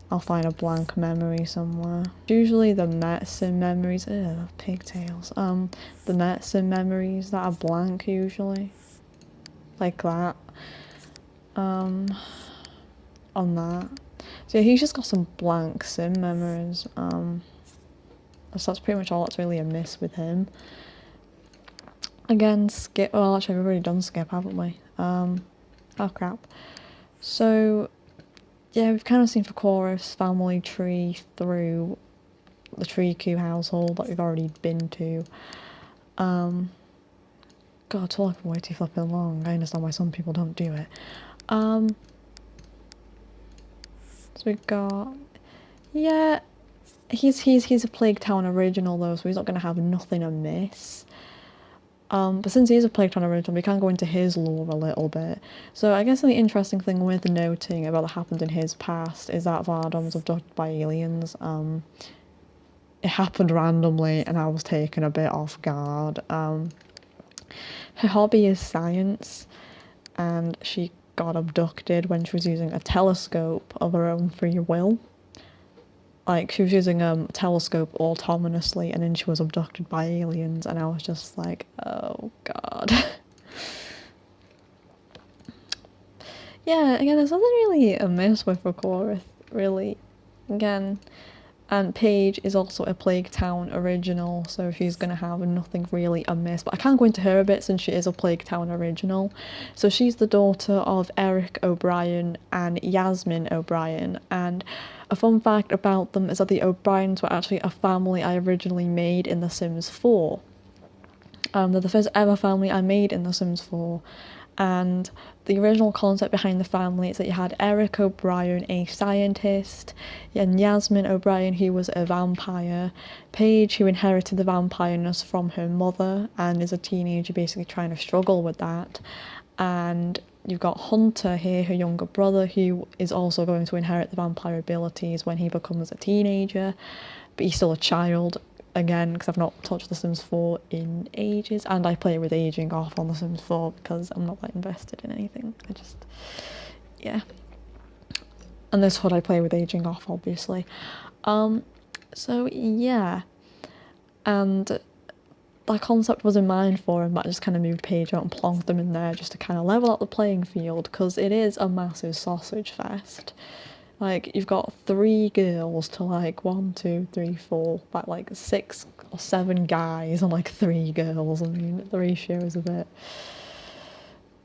I'll find a blank memory somewhere. Usually the medicine memories, ugh, pigtails. The medicine memories that are blank usually. Like that. On that. So yeah, he's just got some blank sim memories. So that's pretty much all that's really amiss with him. Again, skip, well actually we've already done skip, haven't we? Oh crap. So yeah, we've kind of seen Fricorith's family tree through the Tricou household that we've already been to. God, talking way too flipping long. I understand why some people don't do it. So we've got, yeah, he's a Plague Town original though, so he's not going to have nothing amiss. But since he is a Plague Town original, we can go into his lore a little bit. So I guess the interesting thing with noting about what happened in his past is that Vardon was abducted by aliens. It happened randomly and I was taken a bit off guard. Her hobby is science, and she got abducted when she was using a telescope of her own free will. Like, she was using a telescope autonomously, and then she was abducted by aliens, and I was just like, oh god. Yeah, again, there's nothing really amiss with Fricorith, really. Again, and Paige is also a Plague Town original, so she's going to have nothing really amiss. But I can't go into her a bit since she is a Plague Town original. So she's the daughter of Eric O'Brien and Yasmin O'Brien, and a fun fact about them is that the O'Briens were actually a family I originally made in The Sims 4. They're the first ever family I made in The Sims 4, and the original concept behind the family is that you had Eric O'Brien, a scientist, and Yasmin O'Brien, who was a vampire, Paige, who inherited the vampireness from her mother and is a teenager basically trying to struggle with that, and you've got Hunter here, her younger brother, who is also going to inherit the vampire abilities when he becomes a teenager, but he's still a child, again, because I've not touched The Sims 4 in ages, and I play with aging off on The Sims 4 because I'm not that invested in anything. I just, yeah. And this HUD I play with aging off, obviously. So yeah. And that concept was in mind for him, but I just kind of moved Paige out and plonked them in there just to kind of level out the playing field, because it is a massive sausage fest. Like, you've got 3 girls to like 1, 2, 3, 4, but like 6 or 7 guys and like 3 girls. I mean, the ratio is a bit.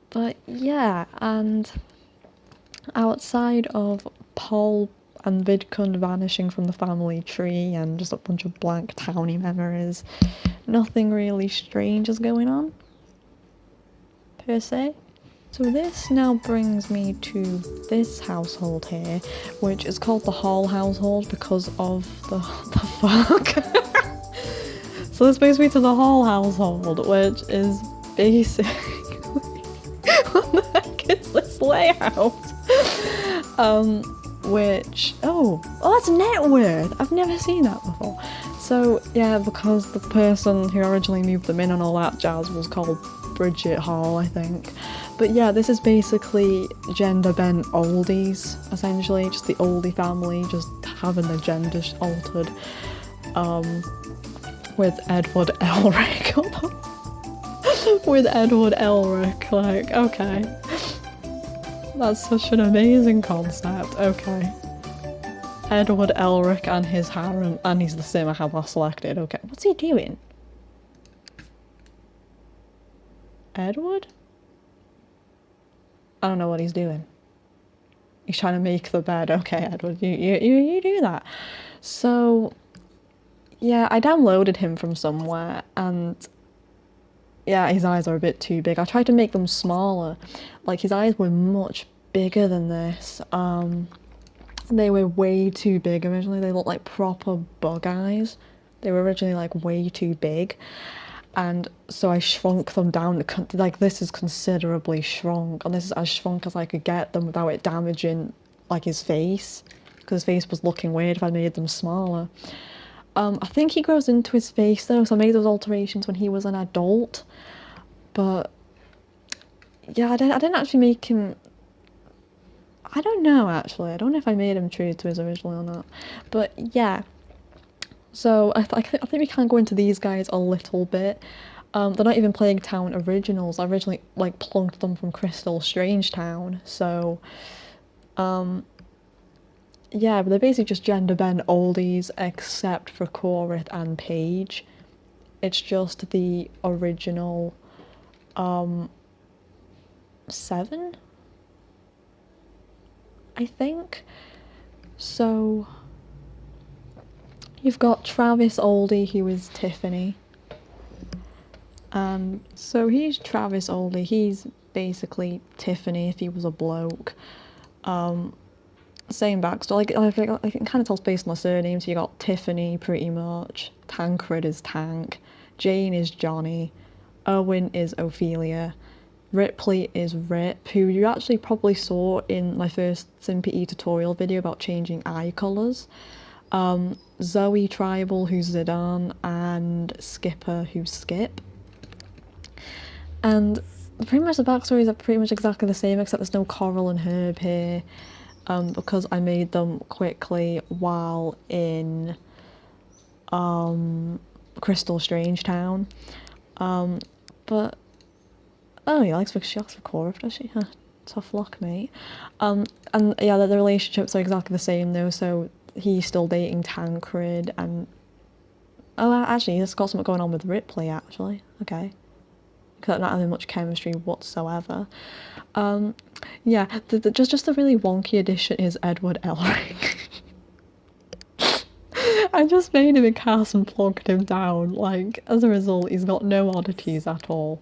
But yeah, and outside of Paul and Vidkun vanishing from the family tree and just a bunch of blank towny memories, nothing really strange is going on, per se. So this now brings me to this household here, which is called the Hall household because of the fuck. So this brings me to the Hall household, which is basically what the heck is this layout? Which that's net worth. I've never seen that before. So yeah, because the person who originally moved them in and all that jazz was called Bridget Hall, I think. But yeah, this is basically gender bent oldies, essentially, just the oldie family, just having their gender altered, with Edward Elric. With Edward Elric, like, okay. That's such an amazing concept, okay. Edward Elric and his harem, and he's the sim I have selected, okay. What's he doing? Edward? I don't know what he's doing. He's trying to make the bed. Okay, Edward, you do that. So, yeah, I downloaded him from somewhere, and yeah, his eyes are a bit too big. I tried to make them smaller. Like, his eyes were much bigger than this. They were way too big originally. They looked like proper bug eyes. They were originally like way too big. And so I shrunk them down, like this is considerably shrunk, and this is as shrunk as I could get them without it damaging like his face, because his face was looking weird if I made them smaller. I think he grows into his face though, so I made those alterations when he was an adult, but yeah, I didn't actually make him, I don't know actually, I don't know if I made him true to his original or not, but yeah. So I think we can go into these guys a little bit. They're not even Plague Town originals. I originally like plunked them from Crystal Strange Town. So yeah, but they're basically just gender bent oldies except for Corrupto and Paige. It's just the original 7, I think. So you've got Travis Oldie, who is Tiffany. So he's Travis Oldie. He's basically Tiffany if he was a bloke. same backstory. Like it kind of tells based on the surname. So you got Tiffany, pretty much. Tancred is Tank. Jane is Johnny. Owen is Ophelia. Ripley is Rip, who you actually probably saw in my first SimPE tutorial video about changing eye colours. Zoe Tribal, who's Zidane, and Skipper, who's Skip. And pretty much the backstories are pretty much exactly the same, except there's no Coral and Herb here, because I made them quickly while in Crystal Strange Town. But oh, she likes Fricorith, does she? Huh, tough luck, mate. And yeah, the relationships are exactly the same though. So he's still dating Tancred, and oh, actually, he's got something going on with Ripley. Actually, okay, because not having much chemistry whatsoever. Yeah, just a really wonky addition is Edward Elric. I just made him a cast and plugged him down. Like, as a result, he's got no oddities at all.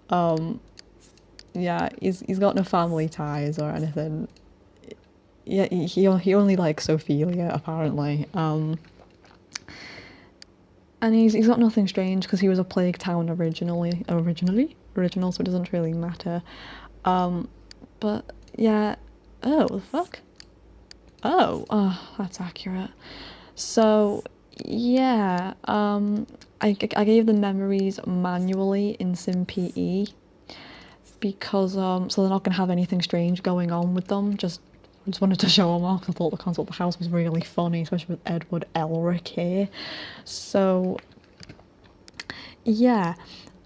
Yeah, he's got no family ties or anything. Yeah, he only likes Ophelia apparently. And he's got nothing strange because he was a plague town original, so it doesn't really matter. But yeah, oh, the fuck? Oh, that's accurate. So yeah, I gave the memories manually in SimPE because so they're not gonna have anything strange going on with them. I just wanted to show them off. I thought the concept of the house was really funny, especially with Edward Elric here. So yeah,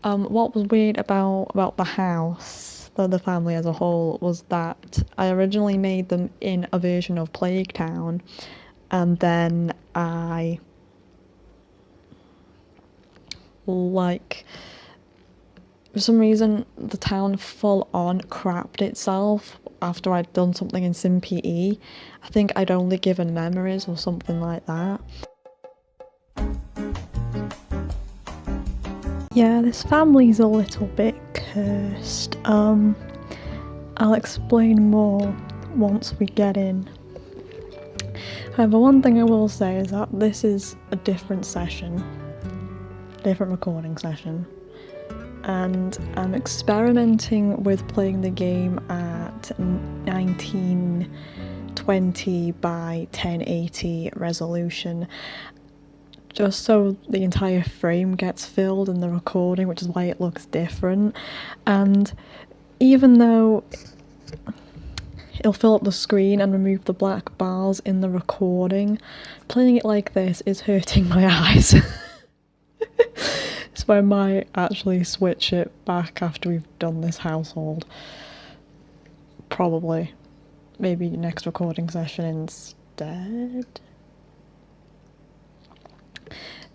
what was weird about the house, the family as a whole, was that I originally made them in a version of Plague Town, and then I for some reason the town full on crapped itself after I'd done something in SimPE. I think I'd only given memories or something like that. Yeah, this family's a little bit cursed. I'll explain more once we get in. However, one thing I will say is that this is a different recording session, and I'm experimenting with playing the game at 1920 by 1080 resolution, just so the entire frame gets filled in the recording, which is why it looks different. And even though it'll fill up the screen and remove the black bars in the recording, playing it like this is hurting my eyes. So I might actually switch it back after we've done this household. Probably. Maybe next recording session instead.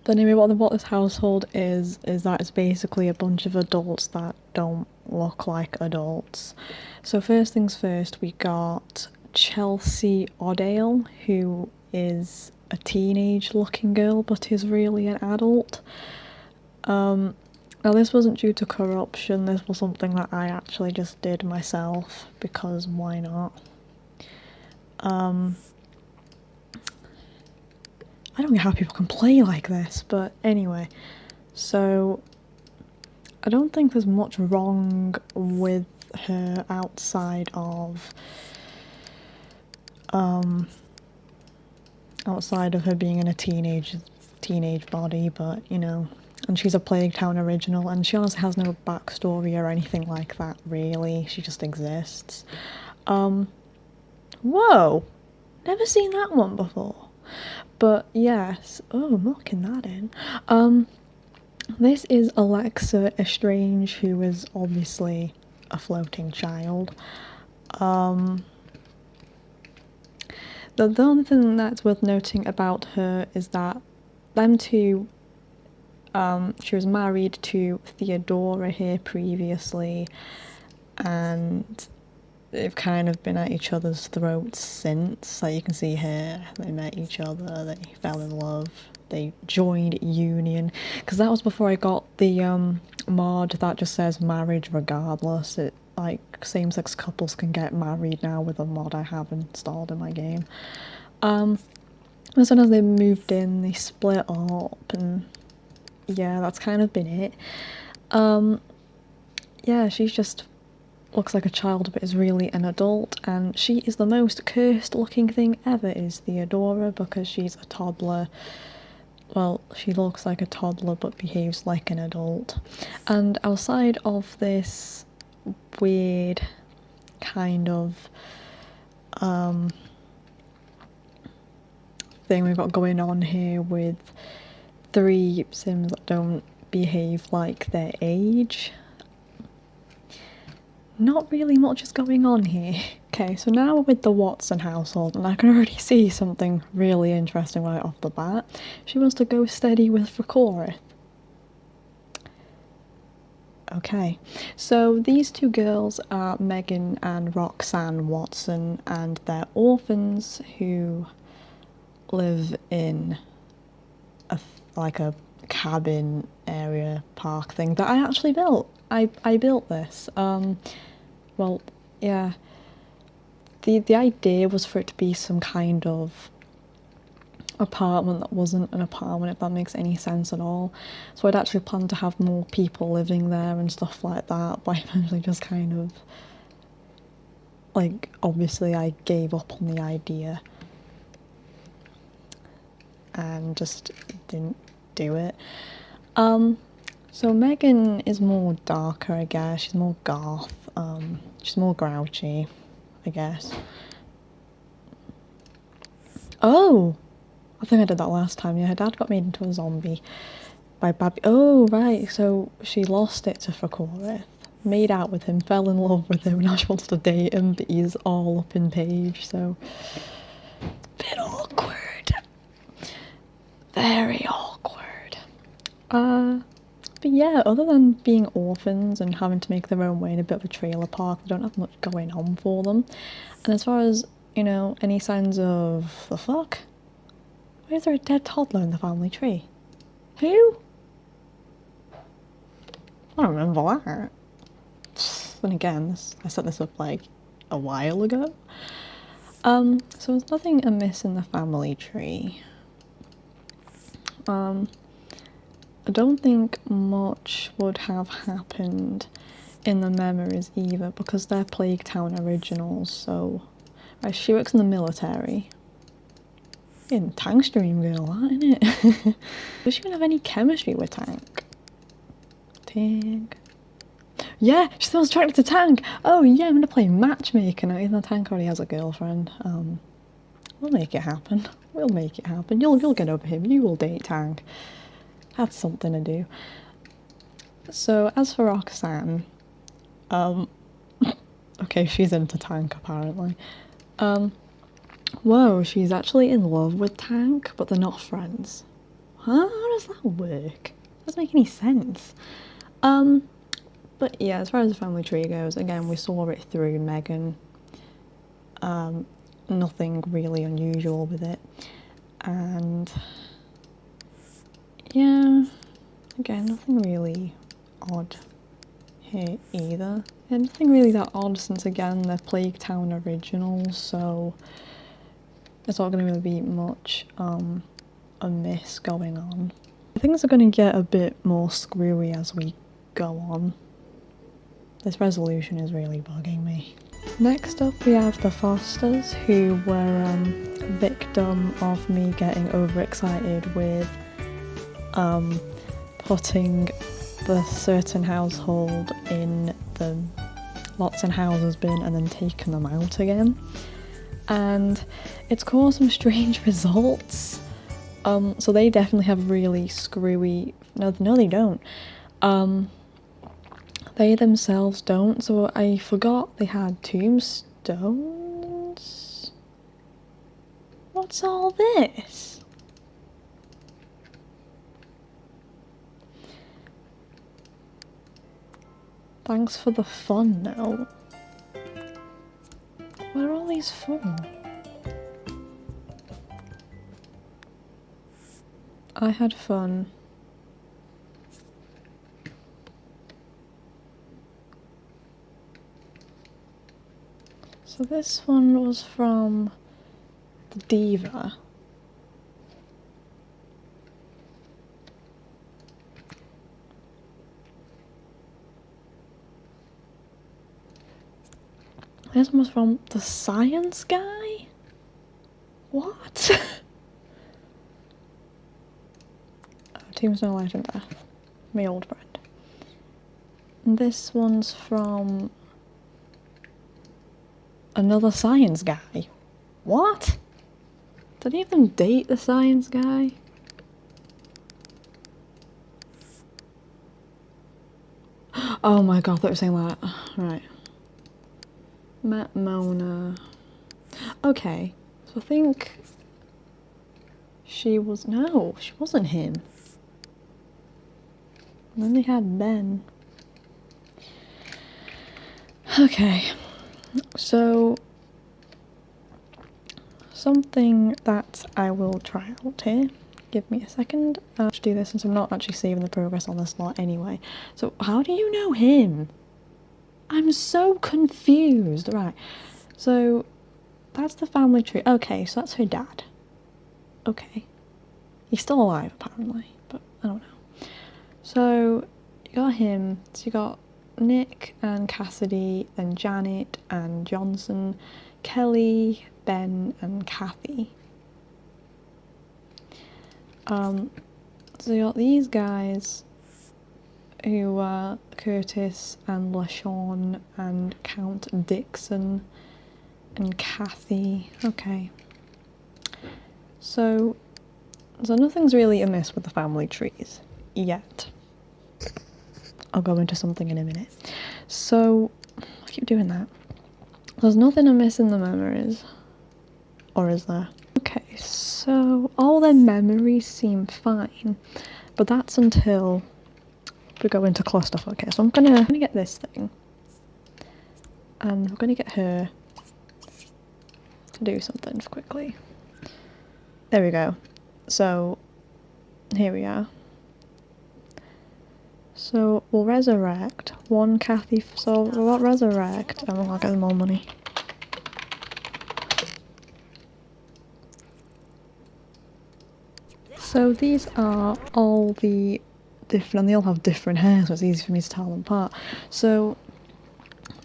But anyway, what this household is that it's basically a bunch of adults that don't look like adults. So first things first, we got Chelsea Oddale, who is a teenage looking girl but is really an adult. Now this wasn't due to corruption, this was something that I actually just did myself, because why not? I don't get how people can play like this, but anyway, so I don't think there's much wrong with her outside of her being in a teenage body, but you know, and she's a Plague Town original, and she honestly has no backstory or anything like that really, she just exists. Whoa! Never seen that one before. But yes, oh, I'm locking that in. This is Alexa Estrange, who is obviously a floating child. The only thing that's worth noting about her is that them two, she was married to Theodora here previously, and they've kind of been at each other's throats since. Like you can see here, they met each other, they fell in love, they joined union, because that was before I got the mod that just says marriage regardless. It like same-sex couples can get married now with a mod I have installed in my game. As soon as they moved in, they split up, and yeah, that's kind of been it. Yeah, she's just looks like a child but is really an adult, and she is the most cursed looking thing ever, is Theodora, because she's a toddler. Well, she looks like a toddler but behaves like an adult. And outside of this weird kind of thing we've got going on here with 3 Sims that don't behave like their age, not really much is going on here. Okay, so now we're with the Watson household, and I can already see something really interesting right off the bat. She wants to go steady with Fricorith. Okay, so these 2 girls are Megan and Roxanne Watson, and they're orphans who live in like a cabin area park thing that I actually built. I built this. Well, yeah. The idea was for it to be some kind of apartment that wasn't an apartment, if that makes any sense at all. So I'd actually planned to have more people living there and stuff like that, but I eventually just kind of, like, obviously I gave up on the idea and just didn't do it. So Megan is more darker, I guess. She's more goth. She's more grouchy, I guess. Oh! I think I did that last time. Yeah, her dad got made into a zombie by Babby. Oh, right. So she lost it to Fricorith, made out with him, fell in love with him, now she wants to date him, but he's all up in Page, so... Bit awkward. Very awkward. But yeah, other than being orphans and having to make their own way in a bit of a trailer park, they don't have much going on for them. And as far as, you know, any signs of the fuck? Why is there a dead toddler in the family tree? Who? I don't remember that. Then again, I set this up like a while ago. So there's nothing amiss in the family tree. I don't think much would have happened in the memories either, because they're Plague Town originals, so... Right, she works in the military. In Tank Stream girl, that, innit? Does she even have any chemistry with Tank? Tank. Yeah, she's the most attracted to Tank! Oh yeah, I'm gonna play matchmaker now, even though Tank already has a girlfriend. We'll make it happen. We'll make it happen. You'll get over him. You will date Tank. That's something to do. So, as for Roxanne, okay, she's into Tank apparently. Whoa, she's actually in love with Tank, but they're not friends. Huh? How does that work? Doesn't make any sense. But yeah, as far as the family tree goes, again, we saw it through Megan. Nothing really unusual with it. And yeah, again, nothing really odd here either. Yeah, nothing really that odd, since again, they're Plague Town originals, so there's not going to really be much amiss going on. Things are going to get a bit more screwy as we go on. This resolution is really bugging me. Next up we have the Fosters, who were victim of me getting overexcited with putting the certain household in the lots and houses bin and then taking them out again. And it's caused some strange results. So they definitely have really screwy... No, they don't. They themselves don't, so I forgot they had tombstones? What's all this? Thanks for the fun note. What are all these for? I had fun. So this one was from the Diva. This one was from the Science Guy? What? Oh, Team's No Life and Death. My old friend. And this one's from another Science Guy. What? Did he even date the Science Guy? Oh my god, they were saying that. Right. Matt Mona. Okay, so I think she was. No, she wasn't him. And then they had Ben. Okay, so something that I will try out here. Give me a second. I'll just do this since I'm not actually saving the progress on this lot anyway. So, how do you know him? I'm so confused. Right, so that's the family tree. Okay, so that's her dad. Okay. He's still alive, apparently, but I don't know. So, you got him. So you got Nick and Cassidy, then Janet and Johnson, Kelly, Ben and Kathy. So you got these guys who are Curtis and LaShawn and Count Dixon and Kathy. Okay. So nothing's really amiss with the family trees yet. I'll go into something in a minute. So, I keep doing that. There's nothing amiss in the memories. Or is there? Okay, so all their memories seem fine. But that's until we go into clusterfuck. Okay, so I'm gonna get this thing. And we're gonna get her to do something quickly. There we go. So, here we are. So, we'll resurrect one Kathy. So, we'll resurrect and we'll get more money. So, these are all the different, and they all have different hair, so it's easy for me to tell them apart. So,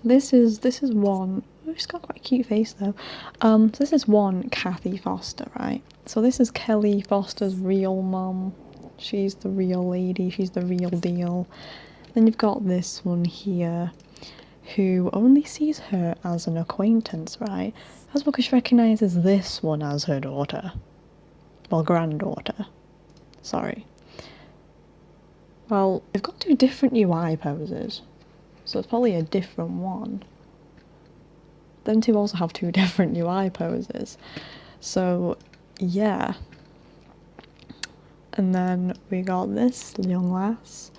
this is one. Oh, she's got quite a cute face though. So this is one Kathy Foster, right? So this is Kelly Foster's real mum. She's the real lady, she's the real deal. Then you've got this one here, who only sees her as an acquaintance, right? That's because she recognises this one as her daughter. Well, granddaughter. Sorry. Well, they've got two different UI poses, so it's probably a different one. Them two also have two different UI poses. So, yeah. And then we got this young lass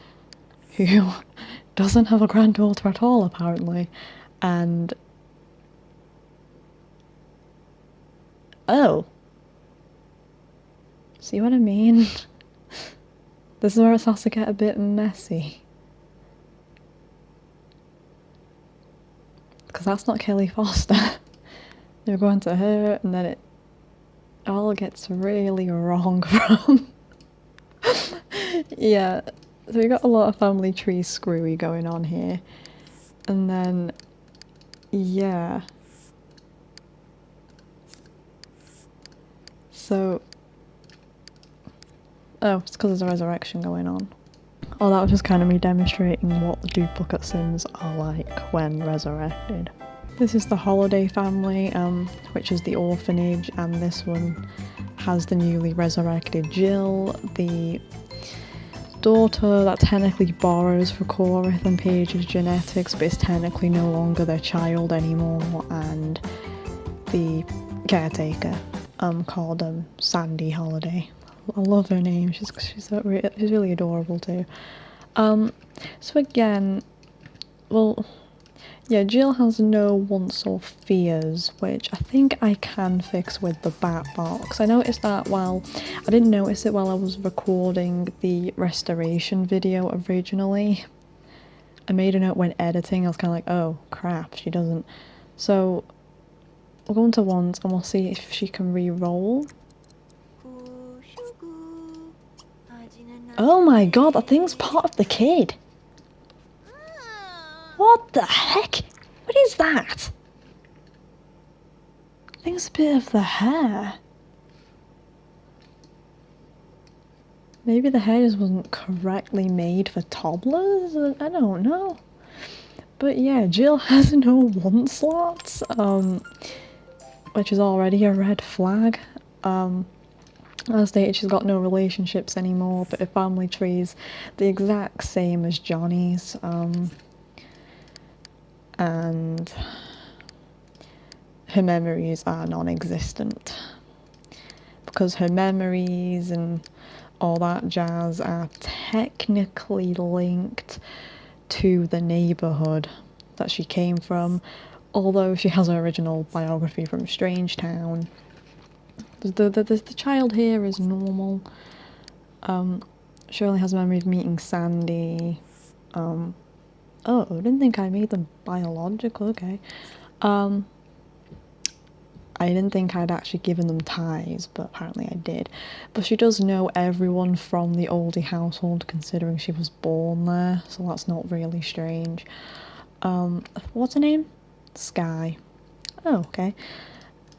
who doesn't have a granddaughter at all, apparently. And... oh. See what I mean? This is where it starts to get a bit messy. Because that's not Kelly Foster. They're going to her, and then it all gets really wrong from... yeah, so we got a lot of family tree screwy going on here. And then, yeah. So... oh, it's because there's a resurrection going on. Oh, that was just kind of me demonstrating what the duplicate Sims are like when resurrected. This is the Holiday family, which is the orphanage, and this one has the newly resurrected Jill, the daughter that technically borrows Fricorith and Paige's genetics, but is technically no longer their child anymore, and the caretaker, called Sandy Holiday. I love her name. She's really adorable too. So again, well, yeah, Jill has no wants or fears, which I think I can fix with the bat box. I noticed that I didn't notice it while I was recording the restoration video originally. I made a note when editing. I was kind of like, oh crap, she doesn't. So we'll go into ones and we'll see if she can re-roll. Oh my god, that thing's part of the kid! What the heck? What is that? I think it's a bit of the hair. Maybe the hair just wasn't correctly made for toddlers? I don't know. But yeah, Jill has no want slots, which is already a red flag. As stated, she's got no relationships anymore, but her family tree's the exact same as Johnny's, and her memories are non-existent. Because her memories and all that jazz are technically linked to the neighbourhood that she came from, although she has her original biography from Strange Town. The child here is normal. She only has a memory of meeting Sandy. Oh, I didn't think I made them biological, okay. I didn't think I'd actually given them ties, but apparently I did. But she does know everyone from the Oldie household, considering she was born there, so that's not really strange. What's her name? Sky. Oh, okay.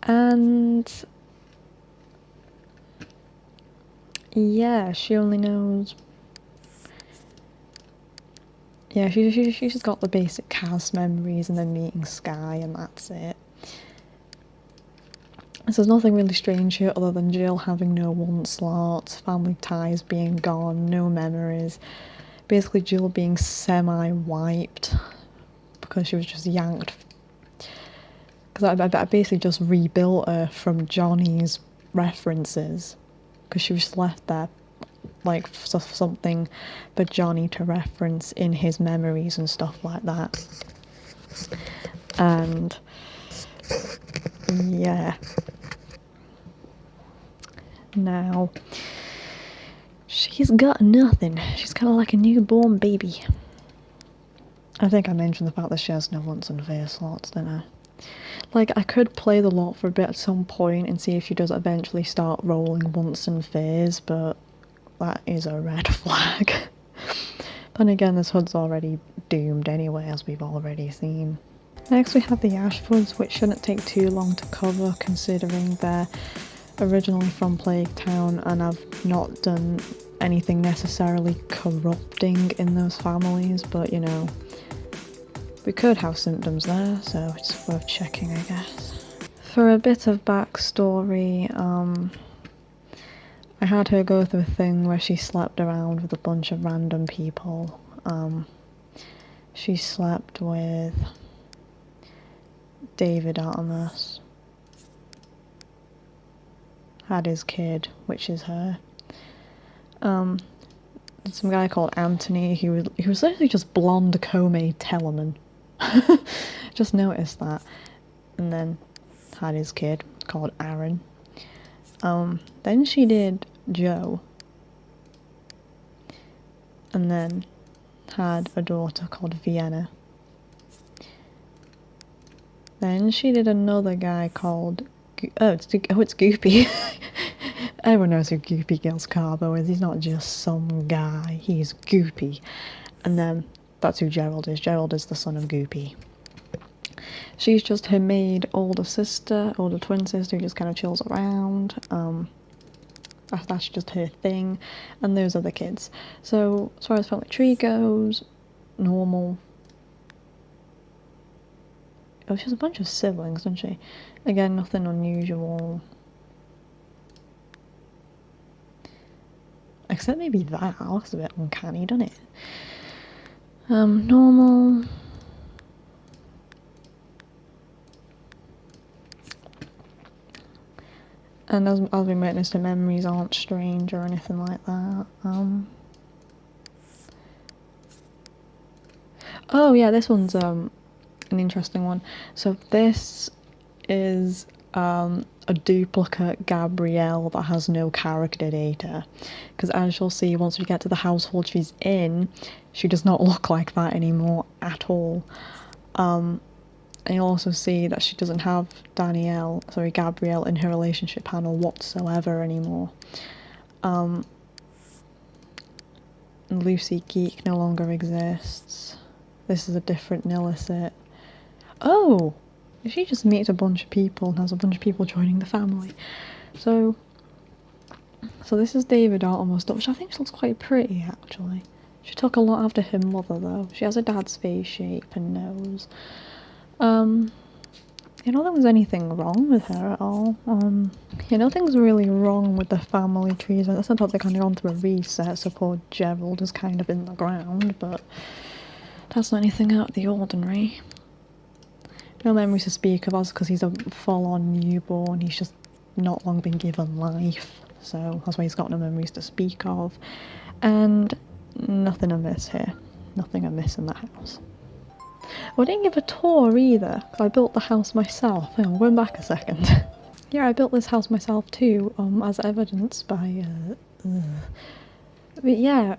And yeah, she only knows. Yeah, she's just got the basic cast memories and then meeting Sky, and that's it. So there's nothing really strange here other than Jill having no want slots, family ties being gone, no memories. Basically Jill being semi-wiped because she was just yanked. Because I basically just rebuilt her from Johnny's references. Because she was just left there like something for Johnny to reference in his memories and stuff like that. And yeah. Now, she's got nothing. She's kind of like a newborn baby. I think I mentioned the fact that she has no wants and fear slots, didn't I? Like, I could play the lot for a bit at some point and see if she does eventually start rolling wants and fears, but that is a red flag. Then again, this hood's already doomed anyway, as we've already seen. Next we have the Ashfords, which shouldn't take too long to cover, considering they're originally from Plague Town and I've not done anything necessarily corrupting in those families, but you know, we could have symptoms there, so it's worth checking, I guess. For a bit of backstory, I had her go through a thing where she slept around with a bunch of random people. She slept with David Ottomas, had his kid, which is her. Some guy called Anthony, he was literally just blonde Comey Tellerman. Just noticed that. And then had his kid called Aaron. Then she did Joe. And then had a daughter called Vienna. Then she did another guy called it's Goopy. Everyone knows who Goopy Gil's Carbo is. He's not just some guy, he's Goopy. And then that's who Gerald is. Gerald is the son of Goopy. She's just her maid older twin sister who just kind of chills around. That's just her thing. And those are the kids. So as far as family tree goes, normal. Oh, she has a bunch of siblings, doesn't she? Again, nothing unusual. Except maybe that looks a bit uncanny, doesn't it? Normal. And as we witnessed, her memories aren't strange or anything like that. Oh yeah, this one's an interesting one. So this is a duplicate Gabrielle that has no character data, because as you'll see once we get to the household she's in, she does not look like that anymore at all. And you'll also see that she doesn't have Gabrielle in her relationship panel whatsoever anymore. Lucy Geek no longer exists. This is a different Nillicet. Oh! She just meets a bunch of people and has a bunch of people joining the family. So this is David Ottomas, which I think she looks quite pretty actually. She took a lot after her mother though. She has her dad's face shape and nose. There was anything wrong with her at all. Nothing's really wrong with the family trees. I thought they kind of gone through a reset, so poor Gerald is kind of in the ground, but that's not anything out of the ordinary. No memories to speak of us because he's a full-on newborn. He's just not long been given life, so that's why he's got no memories to speak of. And nothing amiss here. Nothing amiss in the house. I didn't give a tour either, because I built the house myself. Hang on, going back a second. Yeah, I built this house myself too, as evidenced by, But yeah,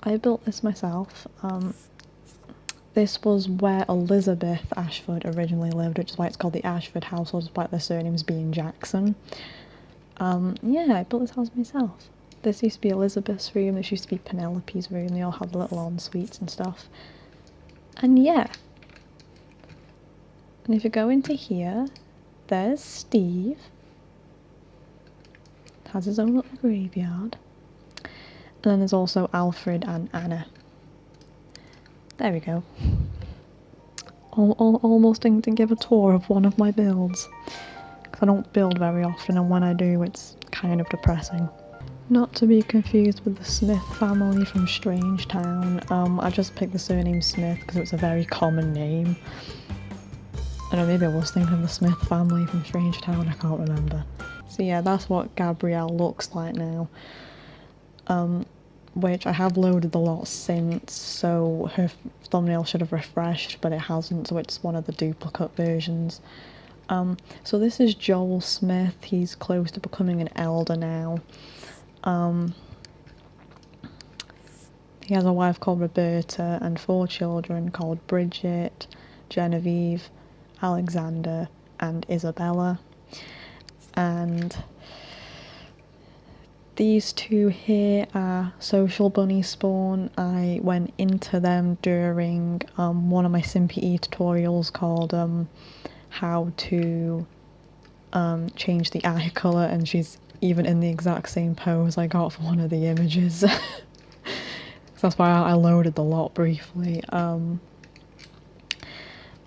I built this myself. This was where Elizabeth Ashford originally lived, which is why it's called the Ashford household, despite their surnames being Jackson. Yeah, I built this house myself. This used to be Elizabeth's room, this used to be Penelope's room, they all had little en-suites and stuff. And yeah. And if you go into here, there's Steve. Has his own little graveyard. And then there's also Alfred and Anna. There we go. Almost didn't give a tour of one of my builds. Because I don't build very often, and when I do, it's kind of depressing. Not to be confused with the Smith family from Strange Town. I just picked the surname Smith because it's a very common name. I don't know, maybe I was thinking of the Smith family from Strange Town, I can't remember. So yeah, that's what Gabrielle looks like now. Which I have loaded the lot since, so her thumbnail should have refreshed, but it hasn't, so it's one of the duplicate versions. So this is Joel Smith. He's close to becoming an elder now. He has a wife called Roberta and 4 children called Bridget, Genevieve, Alexander and Isabella. And these two here are Social Bunny Spawn. I went into them during one of my SimPE tutorials called how to change the eye colour, and she's even in the exact same pose I got for one of the images. So that's why I loaded the lot briefly.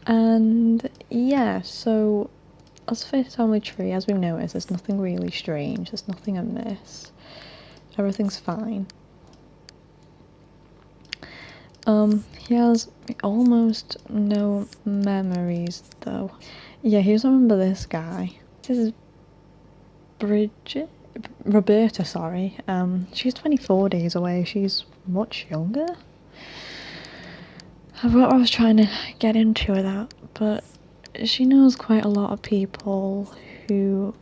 And yeah, so as for his family tree, as we've noticed, there's nothing really strange, there's nothing amiss. Everything's fine. He has almost no memories though. Yeah, he doesn't remember this guy. This is Roberta, sorry. She's 24 days away, she's much younger. I was trying to get into that, but she knows quite a lot of people who...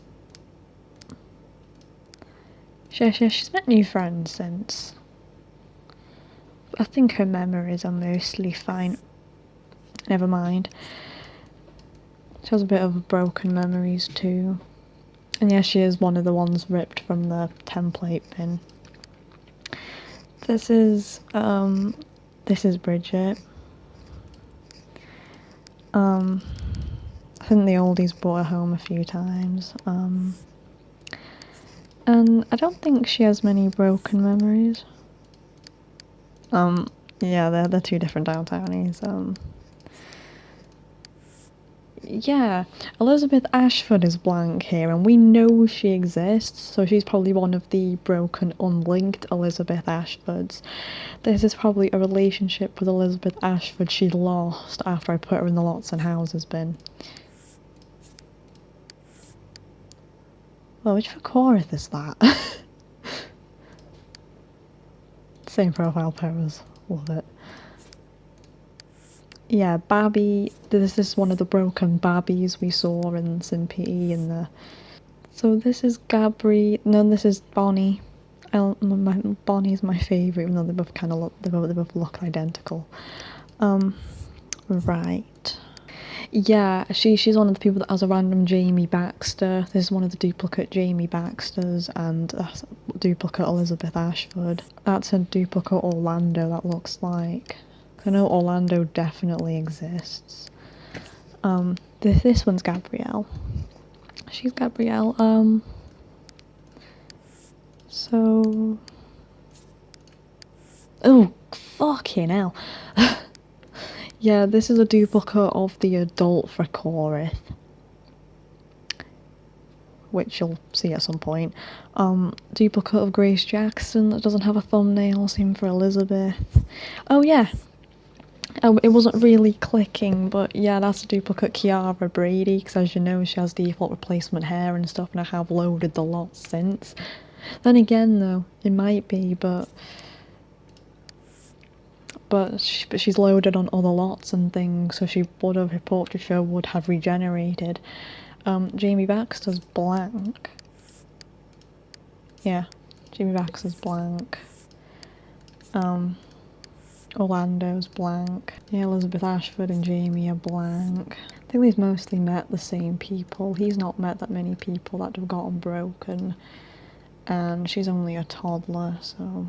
She's met new friends since. I think her memories are mostly fine. Never mind. She has a bit of broken memories too. And yeah, she is one of the ones ripped from the template bin. This is Bridget. I think the oldies brought her home a few times. And I don't think she has many broken memories. Yeah, they're 2 different downtownies. Yeah, Elizabeth Ashford is blank here, and we know she exists, so she's probably one of the broken, unlinked Elizabeth Ashfords. This is probably a relationship with Elizabeth Ashford she lost after I put her in the Lots and Houses bin. Well, which Fricorith is that? Same profile pose, love it. Yeah, Babby, this is one of the broken Babbies we saw in SimPE in the... So this is this is Bonnie. Bonnie's my favourite, even though they both they both look identical. Right. Yeah, she's one of the people that has a random Jamie Baxter. This is one of the duplicate Jamie Baxters, and duplicate Elizabeth Ashford. That's a duplicate Orlando, that looks like. I know Orlando definitely exists. This one's Gabrielle. She's Gabrielle. So... Oh, fucking hell. Yeah, this is a duplicate of the adult Fricorith, which you'll see at some point. Duplicate of Grace Jackson that doesn't have a thumbnail, same for Elizabeth. Oh yeah, oh, it wasn't really clicking, but yeah, that's a duplicate Kiara Brady, because as you know, she has default replacement hair and stuff, and I have loaded the lot since. Then again though, it might be, but she's loaded on other lots and things, so she would have, her portraiture would have regenerated. Jamie Baxter's blank. Yeah, Jamie Baxter's blank. Orlando's blank. Yeah, Elizabeth Ashford and Jamie are blank. I think these mostly met the same people. He's not met that many people that have gotten broken, and she's only a toddler, so...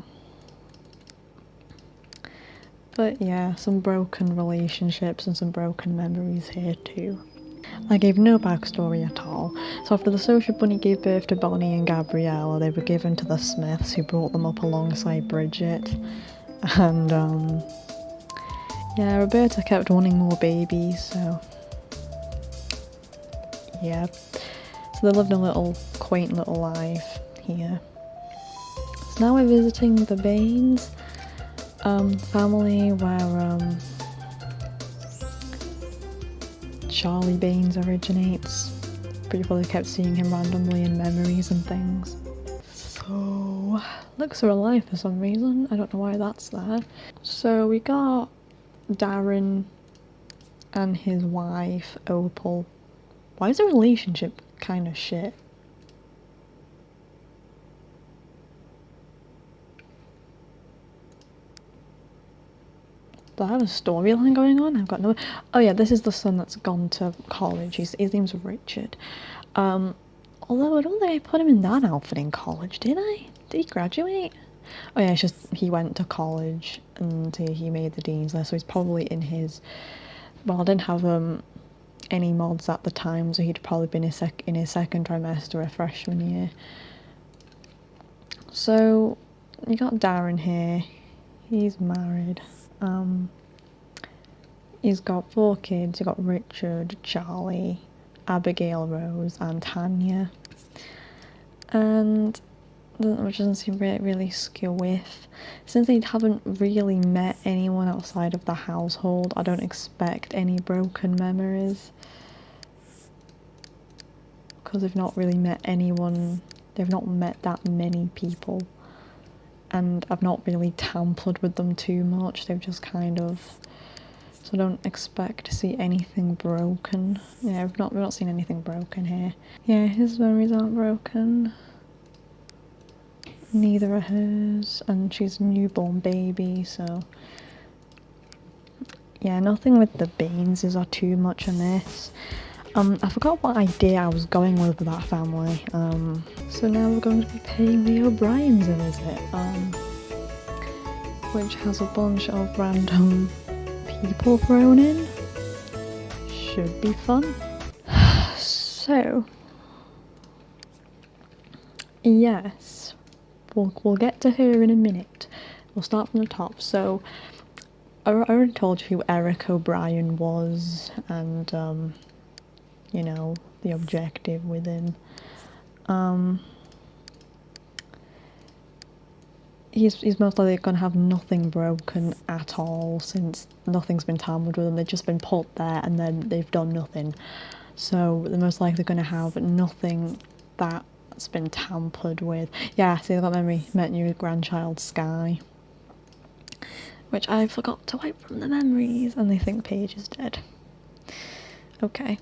But yeah, some broken relationships and some broken memories here too. I gave no backstory at all. So after the social bunny gave birth to Bonnie and Gabrielle, they were given to the Smiths, who brought them up alongside Bridget. And yeah, Roberta kept wanting more babies, so yeah. So they lived a little quaint little life here. So now we're visiting the Baines. Family where Charlie Baines originates. People who kept seeing him randomly in memories and things. So, looks are alive for some reason. I don't know why that's there. So we got Darren and his wife, Opal. Why is their relationship kind of shit? Do I have a storyline going on? I've got no... Oh yeah, this is the son that's gone to college. His name's Richard. Although I don't think I put him in that outfit in college, did I? Did he graduate? Oh yeah, it's just he went to college and he made the dean's list, so he's probably in his... Well, I didn't have any mods at the time, so he'd probably been in his second trimester of freshman year. So, you got Darren here. He's married. He's got 4 kids. You've got Richard, Charlie, Abigail Rose, and Tanya. And which doesn't seem really skew with. Since they haven't really met anyone outside of the household, I don't expect any broken memories. Because they've not really met anyone, they've not met that many people. And I've not really tampered with them too much, they've just kind of... So I don't expect to see anything broken. Yeah, we've not seen anything broken here. Yeah, his memories aren't broken. Neither are hers, and she's a newborn baby, so... Yeah, nothing with the Baineses are too much amiss. I forgot what idea I was going with that family. So now we're going to be paying the O'Briens a visit, which has a bunch of random people thrown in. Should be fun. So, yes, we'll get to her in a minute. We'll start from the top. So, I already told you who Eric O'Brien was, and you know, the objective with him. He's most likely going to have nothing broken at all, since nothing's been tampered with them. They've just been put there and then they've done nothing. So they're most likely going to have nothing that's been tampered with. Yeah, see, I got memory, met new grandchild Sky, which I forgot to wipe from the memories, and they think Paige is dead. Okay.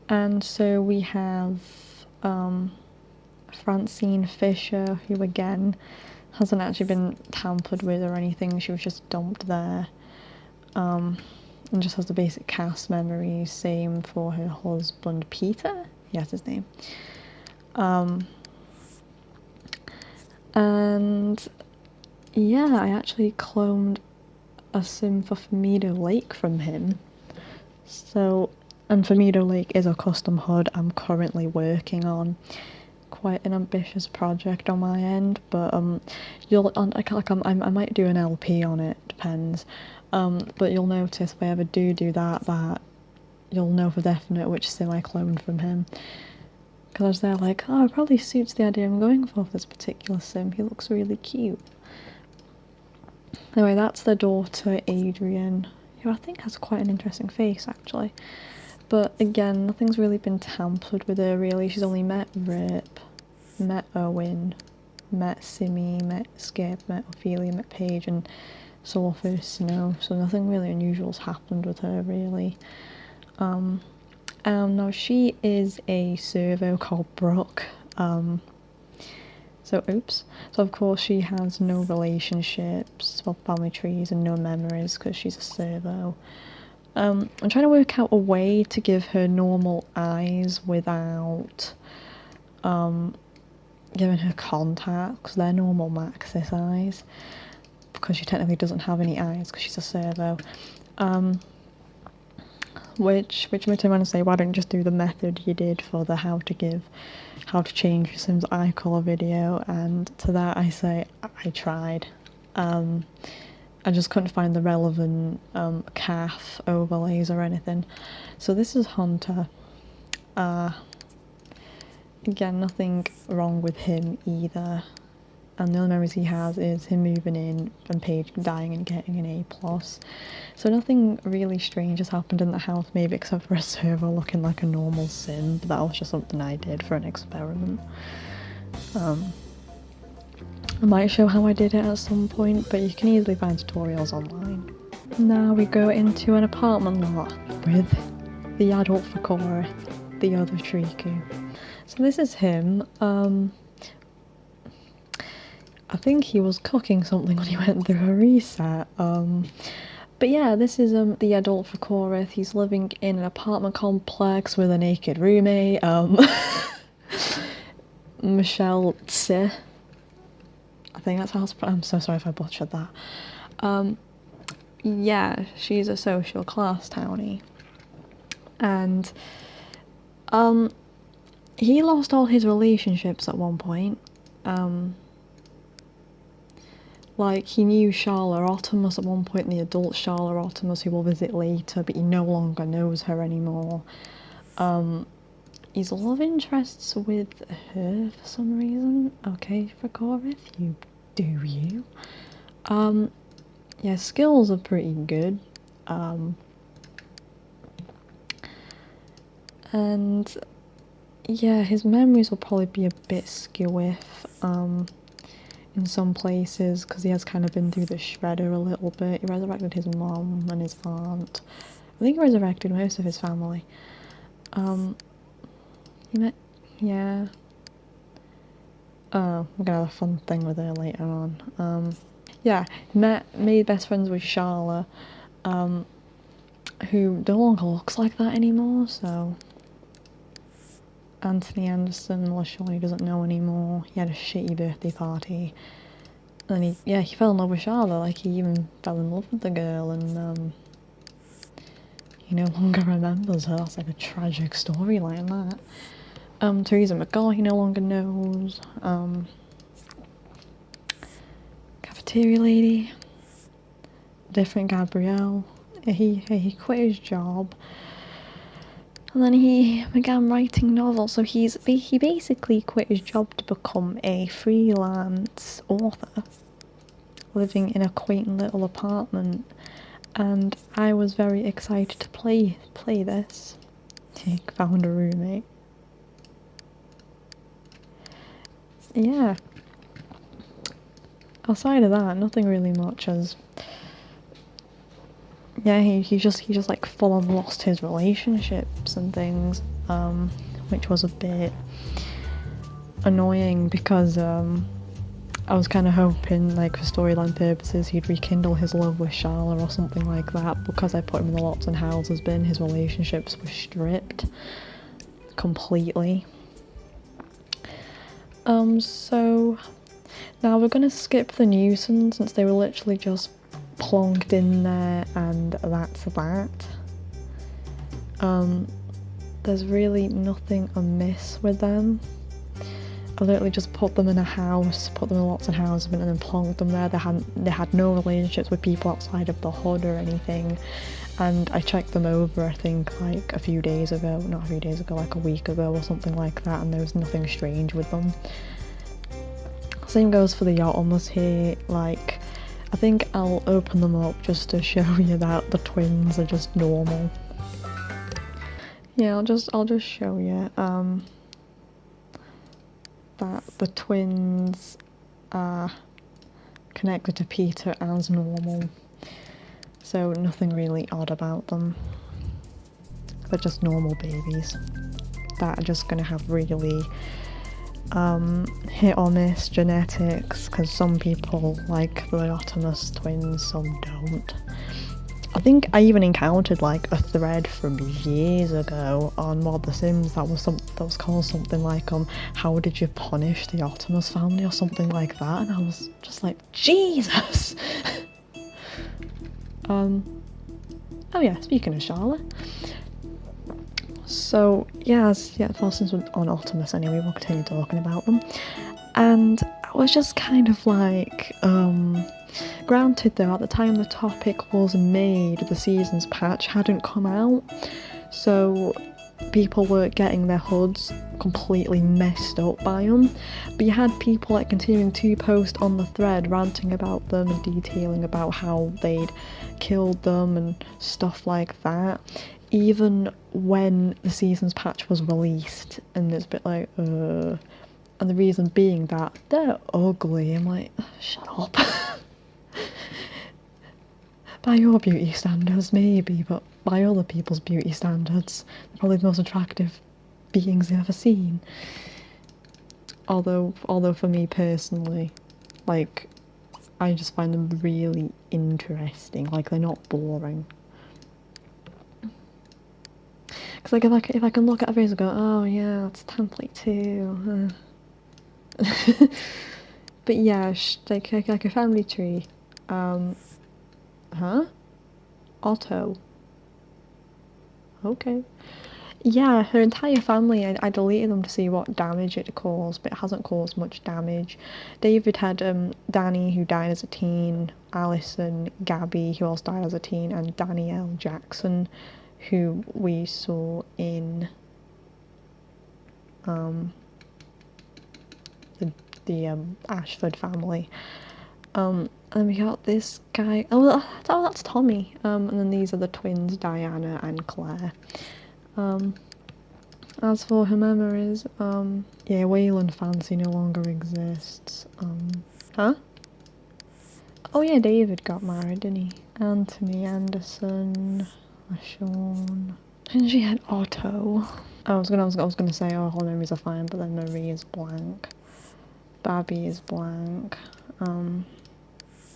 And so we have Francine Fisher, who again hasn't actually been tampered with or anything, she was just dumped there. and just has the basic cast memories. Same for her husband Peter. Yeah, that's his name. And yeah, I actually cloned a sim for Famido Lake from him. So, and Famido Lake is a custom HUD I'm currently working on. Quite an ambitious project on my end, but I might do an LP on it, depends. But you'll notice if I ever do that you'll know for definite which sim I cloned from him. Because I was there like, oh, it probably suits the idea I'm going for this particular sim. He looks really cute. Anyway, that's the daughter, Adrian, who I think has quite an interesting face, actually. But again, nothing's really been tampered with her, really. She's only met Rip, met Owen, met Simi, met Skip, met Ophelia, met Paige, and saw first Snow. So nothing really unusual's happened with her, really. Now she is a servo called Brooke. So of course she has no relationships, well, family trees, and no memories because she's a servo. I'm trying to work out a way to give her normal eyes without giving her contacts. They're normal Maxis eyes because she technically doesn't have any eyes because she's a servo. Which made me want to say, why don't you just do the method you did for the how to change your Sims eye colour video? And to that I say, I tried. I just couldn't find the relevant calf overlays or anything. So this is Hunter. Again, nothing wrong with him either. And the only memories he has is him moving in and Paige dying and getting an A+. So nothing really strange has happened in the house, maybe except for a server looking like a normal sim, but that was just something I did for an experiment. I might show how I did it at some point, but you can easily find tutorials online. Now we go into an apartment lot with the adult Fricorith, the other Tricou. So this is him. I think he was cooking something when he went through a reset. But yeah, this is the adult Fricorith. He's living in an apartment complex with a naked roommate. Michelle Tse. I think that's how I'm so sorry if I butchered that. Yeah, she's a social class townie. And he lost all his relationships at one point. Like, he knew Sharla Ottomas at one point, the adult Sharla Ottomas, who we'll visit later, but he no longer knows her anymore. His love interests with her for some reason. Okay, Fricorith, you do you. Yeah, skills are pretty good. And yeah, his memories will probably be a bit skew in some places, because he has kind of been through the shredder a little bit. He resurrected his mom and his aunt. I think he resurrected most of his family. He met, yeah. Oh, we're gonna have a fun thing with her later on. Yeah, made best friends with Sharla, who no longer looks like that anymore, so. Anthony Anderson, Lashawny doesn't know anymore. He had a shitty birthday party. And he fell in love with Sharla, like he even fell in love with the girl, and he no longer remembers her. That's like a tragic storyline, that. Teresa McGaw, he no longer knows. Cafeteria lady. Different Gabrielle. He quit his job. And then he began writing novels, so he basically quit his job to become a freelance author, living in a quaint little apartment, and I was very excited to play this. He found a roommate. Yeah. Outside of that, nothing really much as... Yeah, he just like full on lost his relationships and things, which was a bit annoying because I was kind of hoping, like, for storyline purposes, he'd rekindle his love with Sharla or something like that. Because I put him in the Lots and Houses bin, his relationships were stripped completely. So now we're gonna skip the Newsons since they were literally just plonked in there, and that's that. There's really nothing amiss with them. I literally just put them in a house, put them in Lots and Houses, and then plonked them there. They had no relationships with people outside of the hood or anything. And I checked them over, I think, like a few days ago, not a few days ago, like a week ago or something like that, and there was nothing strange with them. Same goes for the Ottomas here. Like, I think I'll open them up just to show you that the twins are just normal. Yeah, I'll just show you that the twins are connected to Peter as normal. So nothing really odd about them. They're just normal babies that are just gonna have really hit or miss genetics, because some people like the Ottomas twins, some don't. I think I even encountered like a thread from years ago on Mod The Sims that was called something like how did you punish the Ottomas family or something like that, and I was just like, Jesus. Oh yeah, speaking of Sharla. So yeah, since we're on Ottomas anyway, we'll continue talking about them. And I was just kind of like, granted though, at the time the topic was made, the seasons patch hadn't come out, so people were getting their hoods completely messed up by them. But you had people like continuing to post on the thread ranting about them and detailing about how they'd killed them and stuff like that, even when the seasons patch was released. And it's a bit like, and the reason being that they're ugly. I'm like, shut up. By your beauty standards, maybe, but by other people's beauty standards, they're probably the most attractive beings I've ever seen. Although for me personally, like, I just find them really interesting. Like, they're not boring. Because like if I can look at a face and go, oh yeah, it's template too. But yeah, like a family tree. Huh? Otto. Okay. Yeah, her entire family, I deleted them to see what damage it caused, but it hasn't caused much damage. David had Danny, who died as a teen, Alison, Gabby, who also died as a teen, and Danielle Jackson, who we saw in the Ashford family. And we got this guy, that's Tommy, and then these are the twins, Diana and Claire. As for her memories, yeah, Wayland Fancy no longer exists. Huh? Oh yeah, David got married, didn't he? Anthony Anderson, Sean, and she had Otto. I was gonna say, oh, all memories are fine, but then Marie is blank. Babby is blank.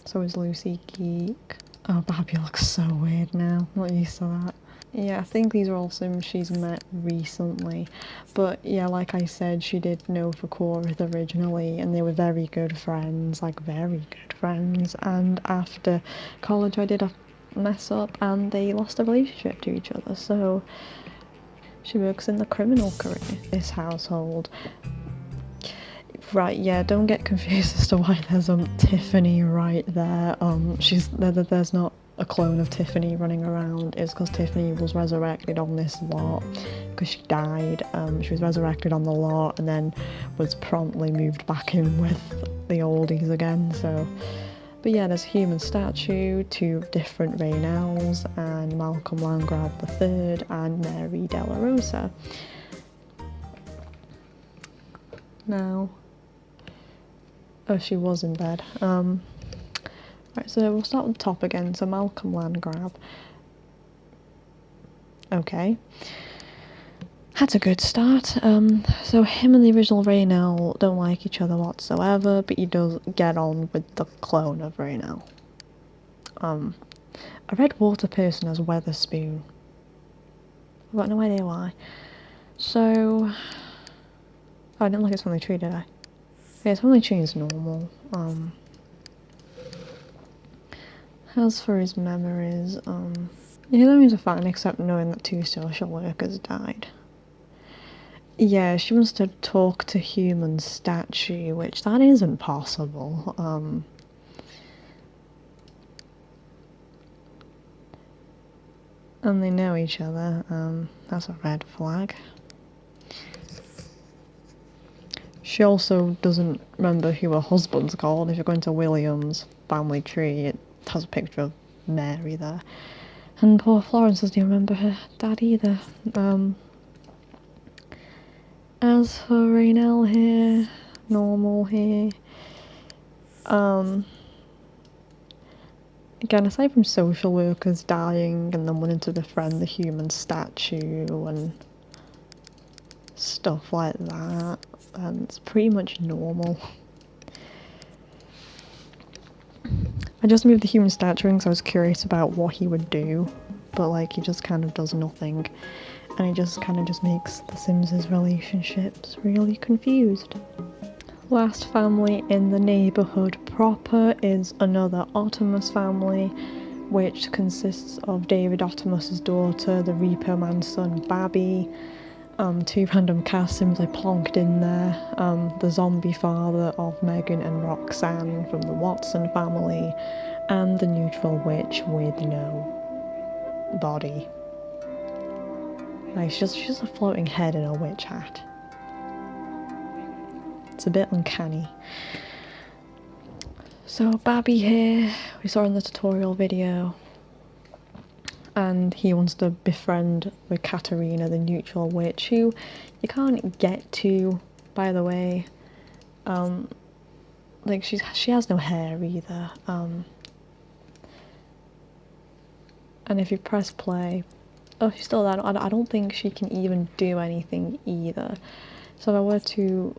So is Lucy Geek. Oh, Babby looks so weird now. I'm not used to that. Yeah, I think these are all Sims she's met recently. But yeah, like I said, she did know Fricorith originally, and they were very good friends, like very good friends. And after college I did a mess up and they lost their relationship to each other, so she works in the criminal career. This household. Right, yeah, don't get confused as to why there's Tiffany right there. There's not a clone of Tiffany running around. It's because Tiffany was resurrected on this lot because she died. She was resurrected on the lot and then was promptly moved back in with the oldies again, so. But yeah, there's a human statue, 2 different Raynels, and Malcolm Landgraf III and Mary Della Rosa. Now, oh, she was in bed. Right, so we'll start with the top again. So Malcolm Landgraf. Okay. That's a good start. So him and the original Jennail don't like each other whatsoever, but he does get on with the clone of Jennail. A red water person as Weatherspoon. I've got no idea why. So... Oh, I didn't look at Family Tree, did I? Yeah, Family Tree is normal. As for his memories, yeah, that means are fine, except knowing that 2 social workers died. Yeah, she wants to talk to human statue, which that isn't possible. And they know each other. That's a red flag. She also doesn't remember who her husband's called. If you're going to William's family tree, it has a picture of Mary there. And poor Florence doesn't even remember her dad either. As for Jennail here, normal here. Again, aside from social workers dying and then wanting to befriend the human statue and stuff like that, it's pretty much normal. I just moved the human statue because I was curious about what he would do, but like he just kind of does nothing, and it just kind of just makes the Sims' relationships really confused. Last family in the neighbourhood proper is another Ottomas family, which consists of David Ottomas' daughter, the Repo Man's son Babby, 2 random cast Sims I plonked in there, the zombie father of Megan and Roxanne from the Watson family, and the neutral witch with no body. Like, she's just a floating head in a witch hat. It's a bit uncanny. So Babby here, we saw in the tutorial video, and he wants to befriend with Katerina, the neutral witch, who you can't get to, by the way. Like she has no hair either. And if you press play, oh, she's still there. I don't think she can even do anything either. So if I were to,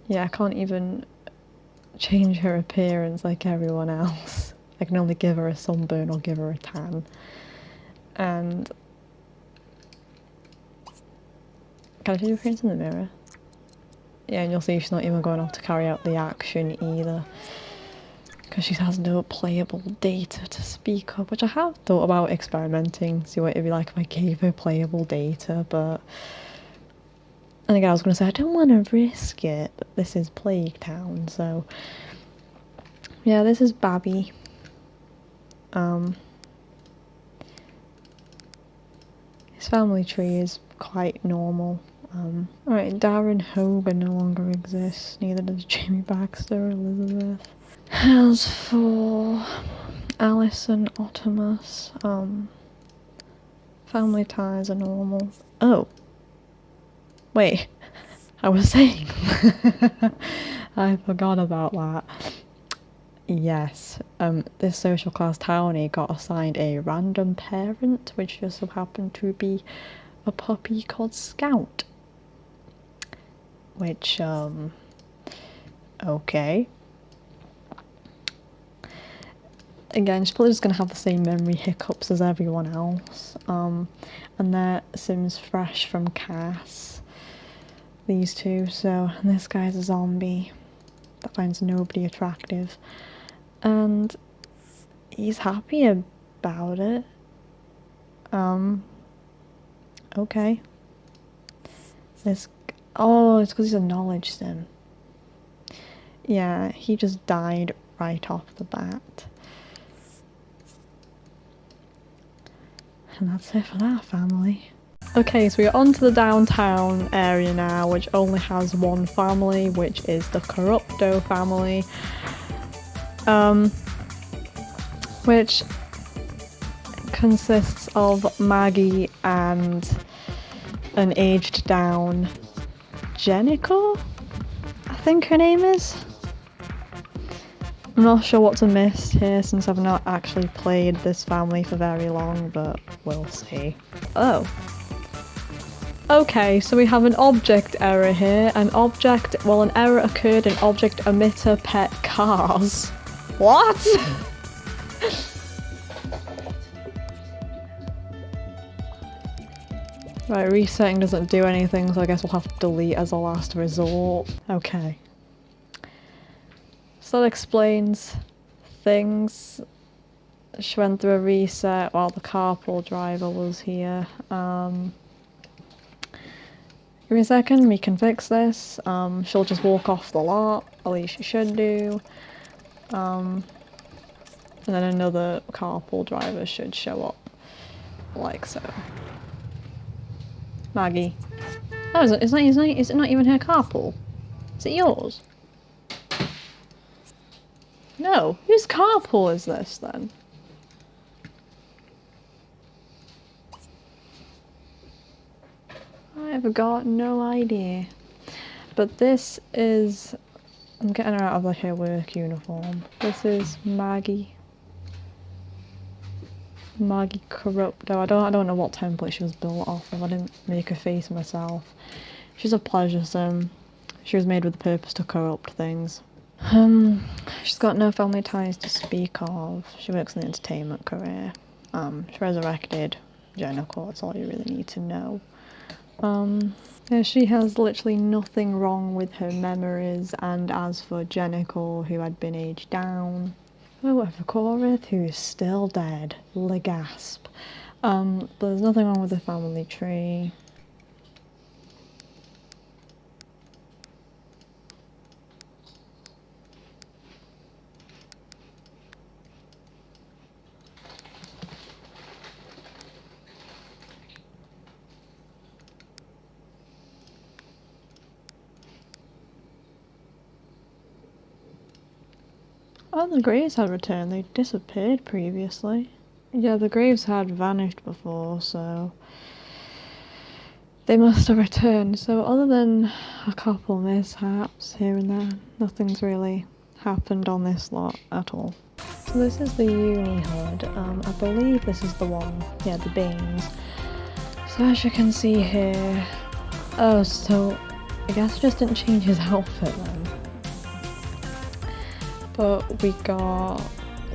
yeah, I can't even change her appearance like everyone else. I can only give her a sunburn or give her a tan. And can I see her appearance in the mirror? Yeah, and you'll see she's not even going off to carry out the action either, because she has no playable data to speak of, which I have thought about experimenting, see what it'd be like if I gave her playable data, but... And again, I was going to say, I don't want to risk it, but this is Plague Town, so... Yeah, this is Babby. His family tree is quite normal. Alright, Darren Hogan no longer exists, neither does Jamie Baxter or Elizabeth. As for Alison Ottomas, family ties are normal. Oh! Wait, I was saying, I forgot about that. Yes, this social class townie got assigned a random parent, which just so happened to be a puppy called Scout. Which, okay. Again, she's probably just going to have the same memory hiccups as everyone else. And they're Sims fresh from Cass. These two, so, and this guy's a zombie that finds nobody attractive. And he's happy about it. Okay. This, oh, it's because he's a knowledge sim. Yeah, he just died right off the bat. And that's it for that family. Okay, so we're on to the downtown area now, which only has one family, which is the Corrupto family. Which consists of Maggie and an aged down Jennail, I think her name is. I'm not sure what's amiss here since I've not actually played this family for very long, but we'll see. Oh. Okay, so we have an object error here. An error occurred in object emitter pet cars. What? Right, resetting doesn't do anything, so I guess we'll have to delete as a last resort. Okay. So that explains things. She went through a reset while the carpool driver was here. Give me a second, we can fix this. She'll just walk off the lot, at least she should do. And then another carpool driver should show up, like so. Maggie. Oh, is it not even her carpool? Is it yours? No. Whose carpool is this then? I've got no idea. But this is... I'm getting her out of like her work uniform. This is Maggie. Maggie Corrupto. I don't know what template she was built off of. I didn't make her face myself. She's a pleasure sim. She was made with the purpose to corrupt things. She's got no family ties to speak of. She works in the entertainment career. She resurrected Jennail, that's all you really need to know. Yeah, she has literally nothing wrong with her memories, and as for Jennail, who had been aged down, oh, Fricorith, who is still dead, gasp. There's nothing wrong with the family tree. Oh, the graves had returned. They disappeared previously. Yeah, the graves had vanished before, so they must have returned. So other than a couple mishaps here and there, nothing's really happened on this lot at all. So this is the uni hood. I believe this is the one, yeah, the beams. So as you can see here, oh, so I guess I just didn't change his outfit then. But we got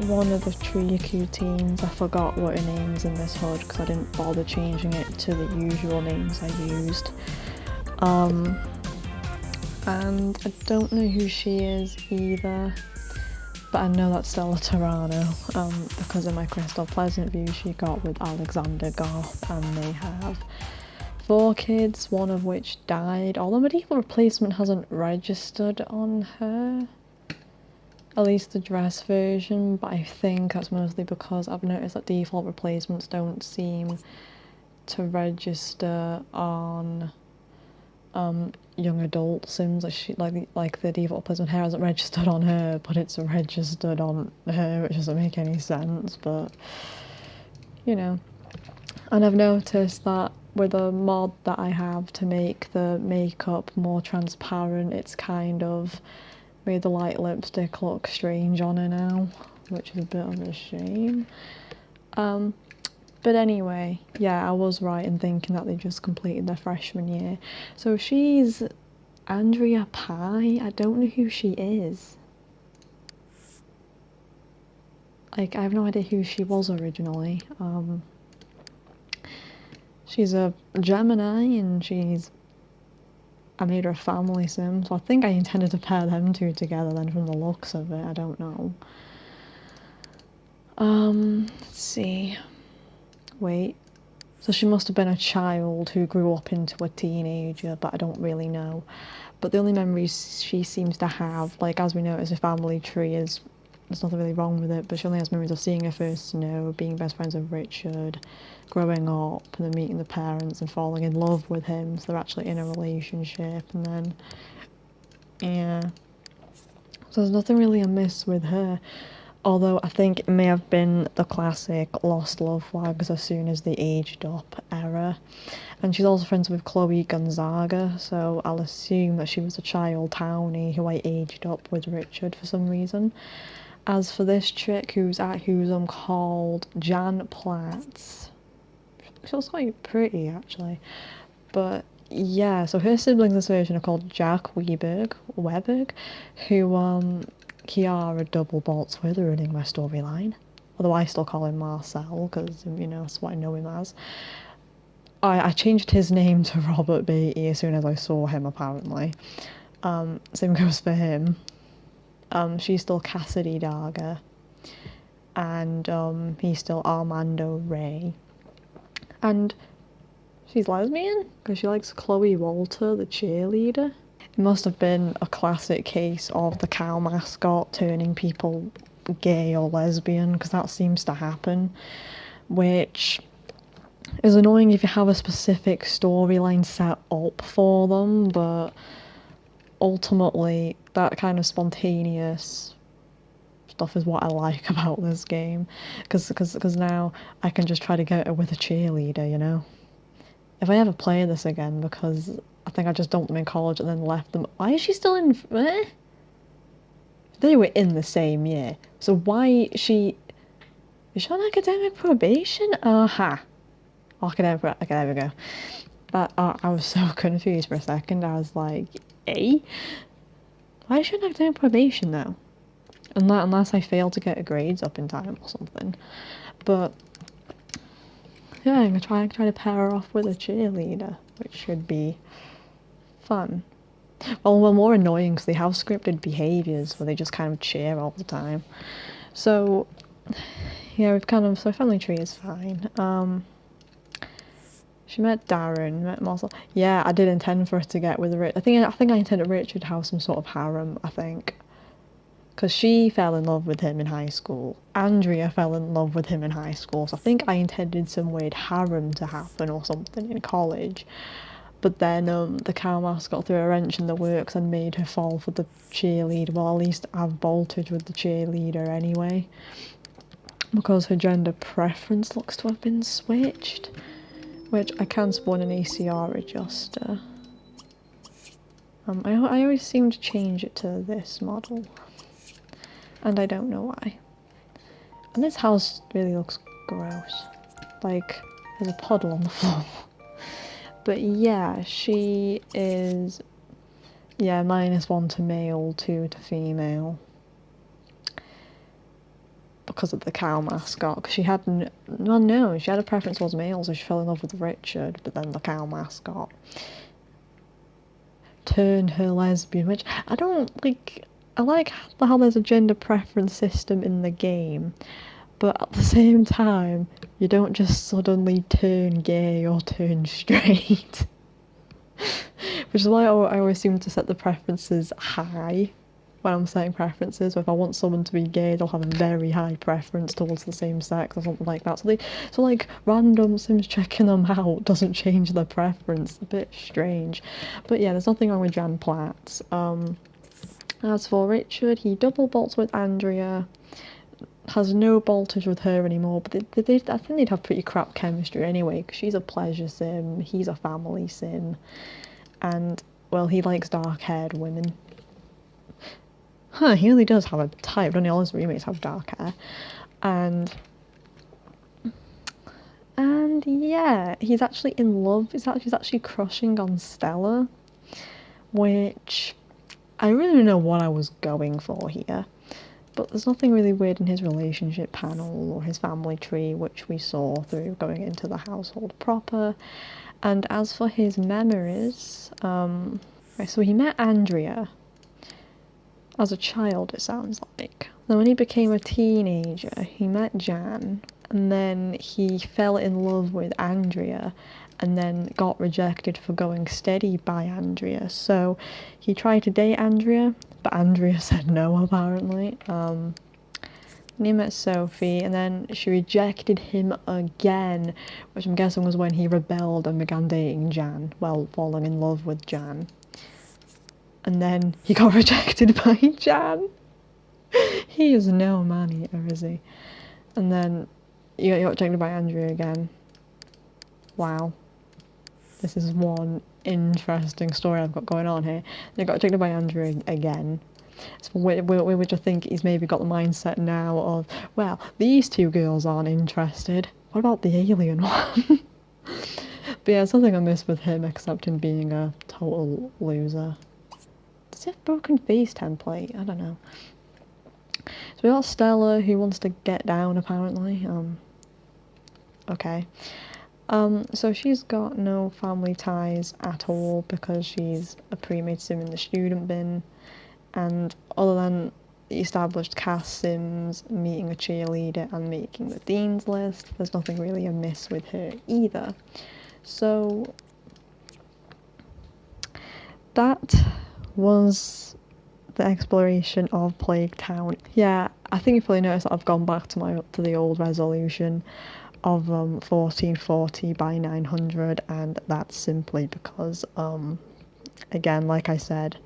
one of the Tricou teams. I forgot what her name's in this hood because I didn't bother changing it to the usual names I used. And I don't know who she is either, but I know that's Stella Tirano because in my Crystal Pleasant view she got with Alexander Goth, and they have 4 kids, one of which died, although Medieval Replacement hasn't registered on her. At least the dress version, but I think that's mostly because I've noticed that default replacements don't seem to register on young adult sims. Like the default replacement hair hasn't registered on her, but it's registered on her, which doesn't make any sense, but you know. And I've noticed that with a mod that I have to make the makeup more transparent, it's kind of made the light lipstick look strange on her now, which is a bit of a shame. But anyway, yeah, I was right in thinking that they just completed their freshman year. So she's Andrea Pye. I don't know who she is. Like, I have no idea who she was originally. She's a Gemini, and I made her a family sim, so I think I intended to pair them two together then from the looks of it, I don't know. Let's see. Wait. So she must have been a child who grew up into a teenager, but I don't really know. But the only memories she seems to have, like as we notice, a family tree there's nothing really wrong with it, but she only has memories of seeing her first snow, being best friends with Richard, growing up, and then meeting the parents and falling in love with him, so they're actually in a relationship, and then, yeah. So there's nothing really amiss with her, although I think it may have been the classic lost love flags as soon as they aged up era. And she's also friends with Chloe Gonzaga, so I'll assume that she was a child townie who I aged up with Richard for some reason. As for this chick who's called Jan Platts, she looks quite pretty actually. But yeah, so her siblings in this version are called Jack Weberg, who Kiara double bolts with, ruining my storyline. Although I still call him Marcel, because, you know, that's what I know him as. I changed his name to Robert Beatty as soon as I saw him, apparently. Same goes for him. She's still Cassidy Darga. And he's still Armando Ray. And she's lesbian, because she likes Chloe Walter, the cheerleader. It must have been a classic case of the cow mascot turning people gay or lesbian, because that seems to happen, which is annoying if you have a specific storyline set up for them, but ultimately that kind of spontaneous stuff is what I like about this game, because now I can just try to get it with a cheerleader, you know? If I ever play this again, because I think I just dumped them in college and then left them. Why is she still in... They were in the same year, so why is she on academic probation? Aha. Okay, there we go. But I was so confused for a second. I was like, eh? Why is she on academic probation though? Unless I failed to get her grades up in time or something. But yeah, I'm gonna try to pair her off with a cheerleader, which should be fun. Well, more annoying because they have scripted behaviours where they just kind of cheer all the time. So yeah, so family tree is fine. She met Darren, met Marcel. Yeah, I did intend for her to get with Rich. I think I intended Richard to have some sort of harem, I think. Because she fell in love with him in high school. Andrea fell in love with him in high school. So I think I intended some weird harem to happen or something in college. But then the cow mascot threw a wrench in the works and made her fall for the cheerleader. Well, at least have voltage with the cheerleader anyway. Because her gender preference looks to have been switched. Which I can spawn an ACR adjuster. I always seem to change it to this model. And I don't know why. And this house really looks gross. Like, there's a puddle on the floor. But yeah, she is... Yeah, -1 to male, 2 to female. Because of the cow mascot. Because she had... Well, no, she had a preference towards male, so she fell in love with Richard. But then the cow mascot turned her lesbian, which I don't like... I like how there's a gender preference system in the game, but at the same time, you don't just suddenly turn gay or turn straight. Which is why I always seem to set the preferences high when I'm setting preferences. So if I want someone to be gay, they'll have a very high preference towards the same sex or something like that. So like random Sims checking them out doesn't change their preference. It's a bit strange. But yeah, there's nothing wrong with Jan Platts. As for Richard, he double bolts with Andrea, has no boltage with her anymore, but I think they'd have pretty crap chemistry anyway, because she's a pleasure sim, he's a family sim, and, well, he likes dark-haired women. Huh, he really does have a type, don't he? All his roommates have dark hair. And yeah, he's actually in love, he's actually crushing on Stella, which... I really don't know what I was going for here, but there's nothing really weird in his relationship panel or his family tree, which we saw through going into the household proper. And as for his memories, so he met Andrea as a child, it sounds like. Then when he became a teenager, he met Jan, and then he fell in love with Andrea, and then got rejected for going steady by Andrea. So he tried to date Andrea, but Andrea said no, apparently. Then he met Sophie, and then she rejected him again, which I'm guessing was when he rebelled and began dating Jan, well, falling in love with Jan. And then he got rejected by Jan. He is no man-eater, is he? And then he got rejected by Andrea again. Wow. This is one interesting story I've got going on here. They got rejected by Andrea again. So we would just think he's maybe got the mindset now of, well, these two girls aren't interested. What about the alien one? But yeah, something I miss with him, except him being a total loser. Does he have broken face template? I don't know. So we got Stella, who wants to get down, apparently. Okay. So she's got no family ties at all because she's a pre-made sim in the student bin, and other than the established cast sims, meeting a cheerleader and making the dean's list, there's nothing really amiss with her either. So that was the exploration of Plague Town. Yeah, I think you probably noticed that I've gone back to the old resolution of 1440 by 900, and that's simply because again, like I said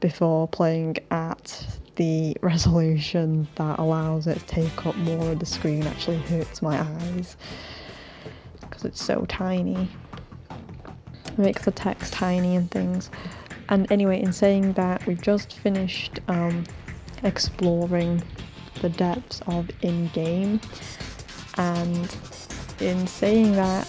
before, playing at the resolution that allows it to take up more of the screen actually hurts my eyes because it's so tiny. It makes the text tiny and things. And anyway, in saying that, we've just finished exploring the depths of in-game, and in saying that,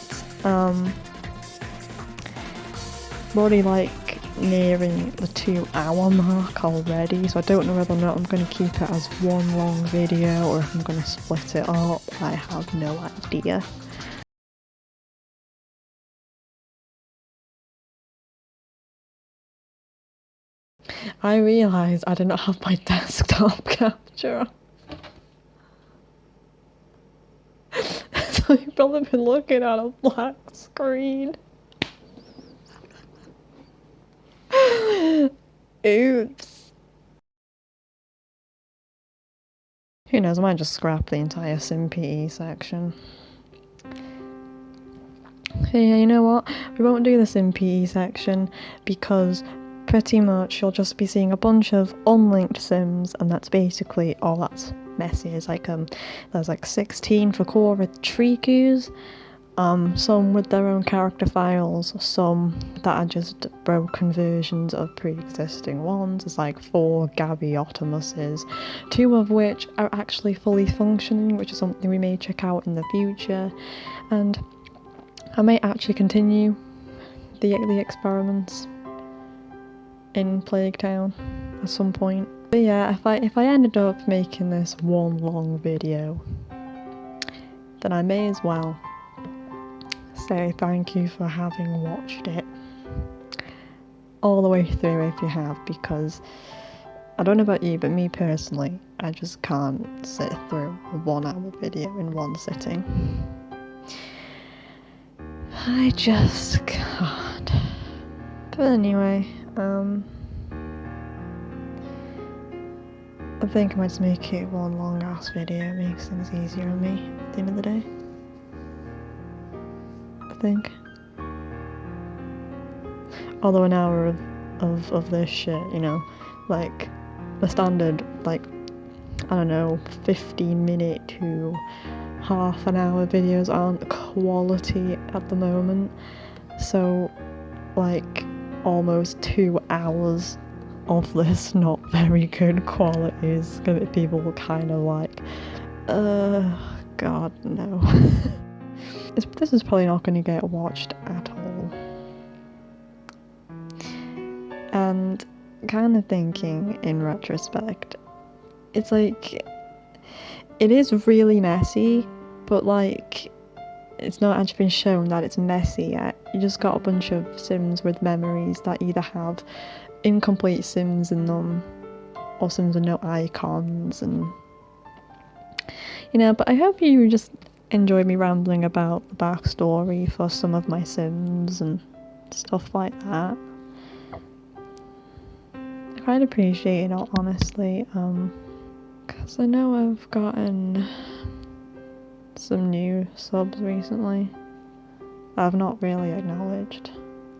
we're already like nearing the 2-hour mark already, so I don't know whether or not I'm going to keep it as one long video or if I'm going to split it up. I have no idea. I realised I did not have my desktop capture. So you've probably been looking at a black screen. Oops. Who knows, I might just scrap the entire SimPE section. Hey, you know what? We won't do the SimPE section because pretty much you'll just be seeing a bunch of unlinked sims, and that's basically all that's messy. Is like there's like 16 Fricorith Tricous, some with their own character files, some that are just broken versions of pre-existing ones. There's like 4 Gabby Ottomases, 2 of which are actually fully functioning, which is something we may check out in the future, and I may actually continue the experiments in Plague Town at some point. But yeah, if I ended up making this one long video, then I may as well say thank you for having watched it all the way through if you have, because I don't know about you, but me personally, I just can't sit through a 1-hour video in one sitting. I just can't. But anyway, I think I might just make it one long ass video. It makes things easier on me at the end of the day. I think. Although an hour of this shit, you know, like the standard, like, I don't know, 15-minute to half an hour videos aren't quality at the moment. So like almost 2 hours of this not very good quality is gonna be people kind of like, god no. This is probably not gonna get watched at all. And kind of thinking in retrospect, it's like, it is really messy, but like, it's not actually been shown that it's messy yet. You just got a bunch of sims with memories that either have incomplete sims in them or sims with no icons, and you know, but I hope you just enjoy me rambling about the backstory for some of my sims and stuff like that. I quite appreciate it, honestly, because I know I've gotten some new subs recently I've not really acknowledged,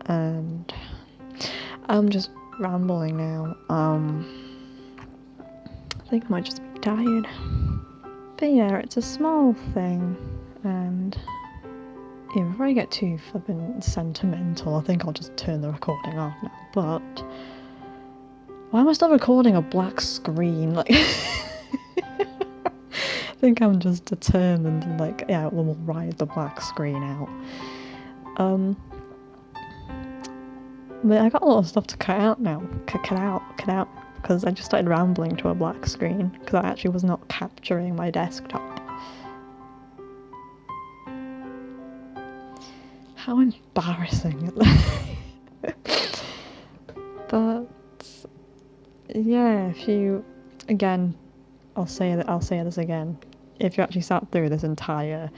and I'm just rambling now. I think I might just be tired. But yeah, it's a small thing, and yeah, before I get too flippin' sentimental, I think I'll just turn the recording off now. But Why am I still recording a black screen? Like, I think I'm just determined, like, yeah, we'll ride the black screen out. But I got a lot of stuff to cut out now. Cut out, because I just started rambling to a black screen, because I actually was not capturing my desktop. How embarrassing. But yeah, if you, again, I'll say this again, if you actually sat through this entire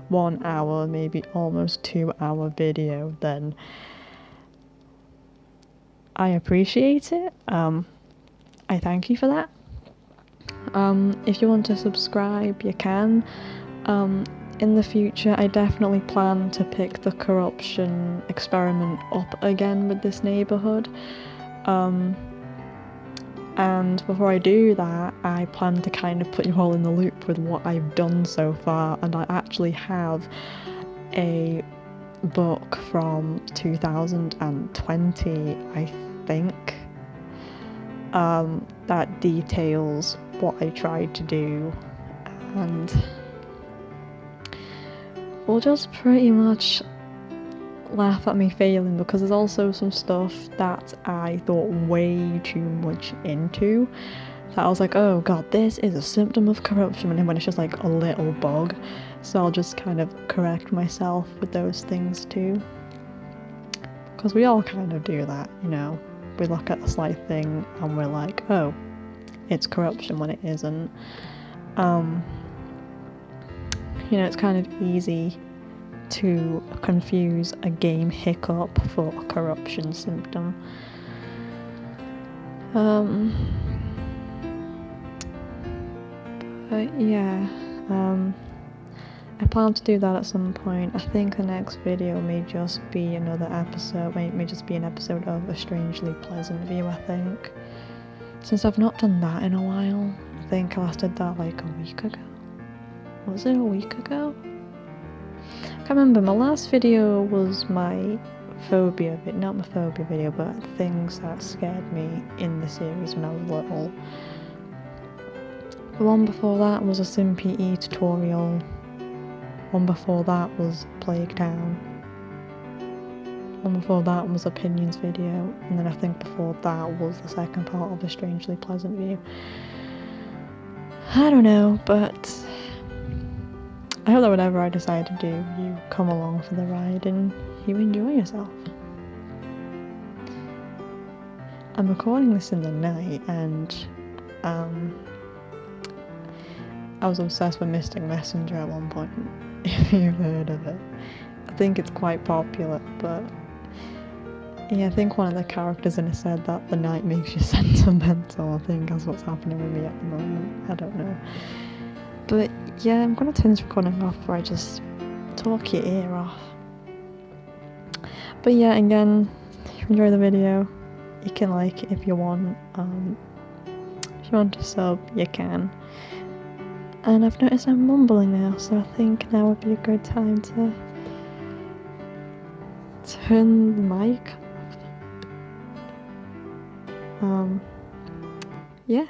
1 hour, maybe almost 2 hour video, then I appreciate it. I thank you for that. If you want to subscribe, you can. In the future, I definitely plan to pick the corruption experiment up again with this neighbourhood. And before I do that, I plan to kind of put you all in the loop with what I've done so far, and I actually have a book from 2020, I think, that details what I tried to do, and we'll just pretty much laugh at me failing, because there's also some stuff that I thought way too much into, that I was like, oh god, this is a symptom of corruption, and when it's just like a little bug. So I'll just kind of correct myself with those things too, because we all kind of do that, you know. We look at a slight thing and we're like, oh, it's corruption, when it isn't. You know, it's kind of easy to confuse a game hiccup for a corruption symptom. But yeah, I plan to do that at some point. I think the next video may just be another episode, may just be an episode of A Strangely Pleasant View, I think. Since I've not done that in a while. I think I last did that like a week ago. Was it a week ago? I can't remember. My last video was my phobia video, not my phobia video, but things that scared me in the series when I was little. The one before that was a SimPE tutorial. One before that was Plague Town. One before that was Opinions video, and then I think before that was the second part of A Strangely Pleasant View. I don't know, but I hope that whatever I decide to do, you come along for the ride and you enjoy yourself. I'm recording this in the night, and I was obsessed with Mystic Messenger at one point, if you've heard of it. I think it's quite popular, but yeah, I think one of the characters in it said that the night makes you sentimental. I think that's what's happening with me at the moment. I don't know. But yeah, I'm gonna turn this recording off before I just talk your ear off. But yeah, again, if you enjoy the video, you can like it if you want. If you want to sub, you can. And I've noticed I'm mumbling now, so I think now would be a good time to turn the mic off. Yeah.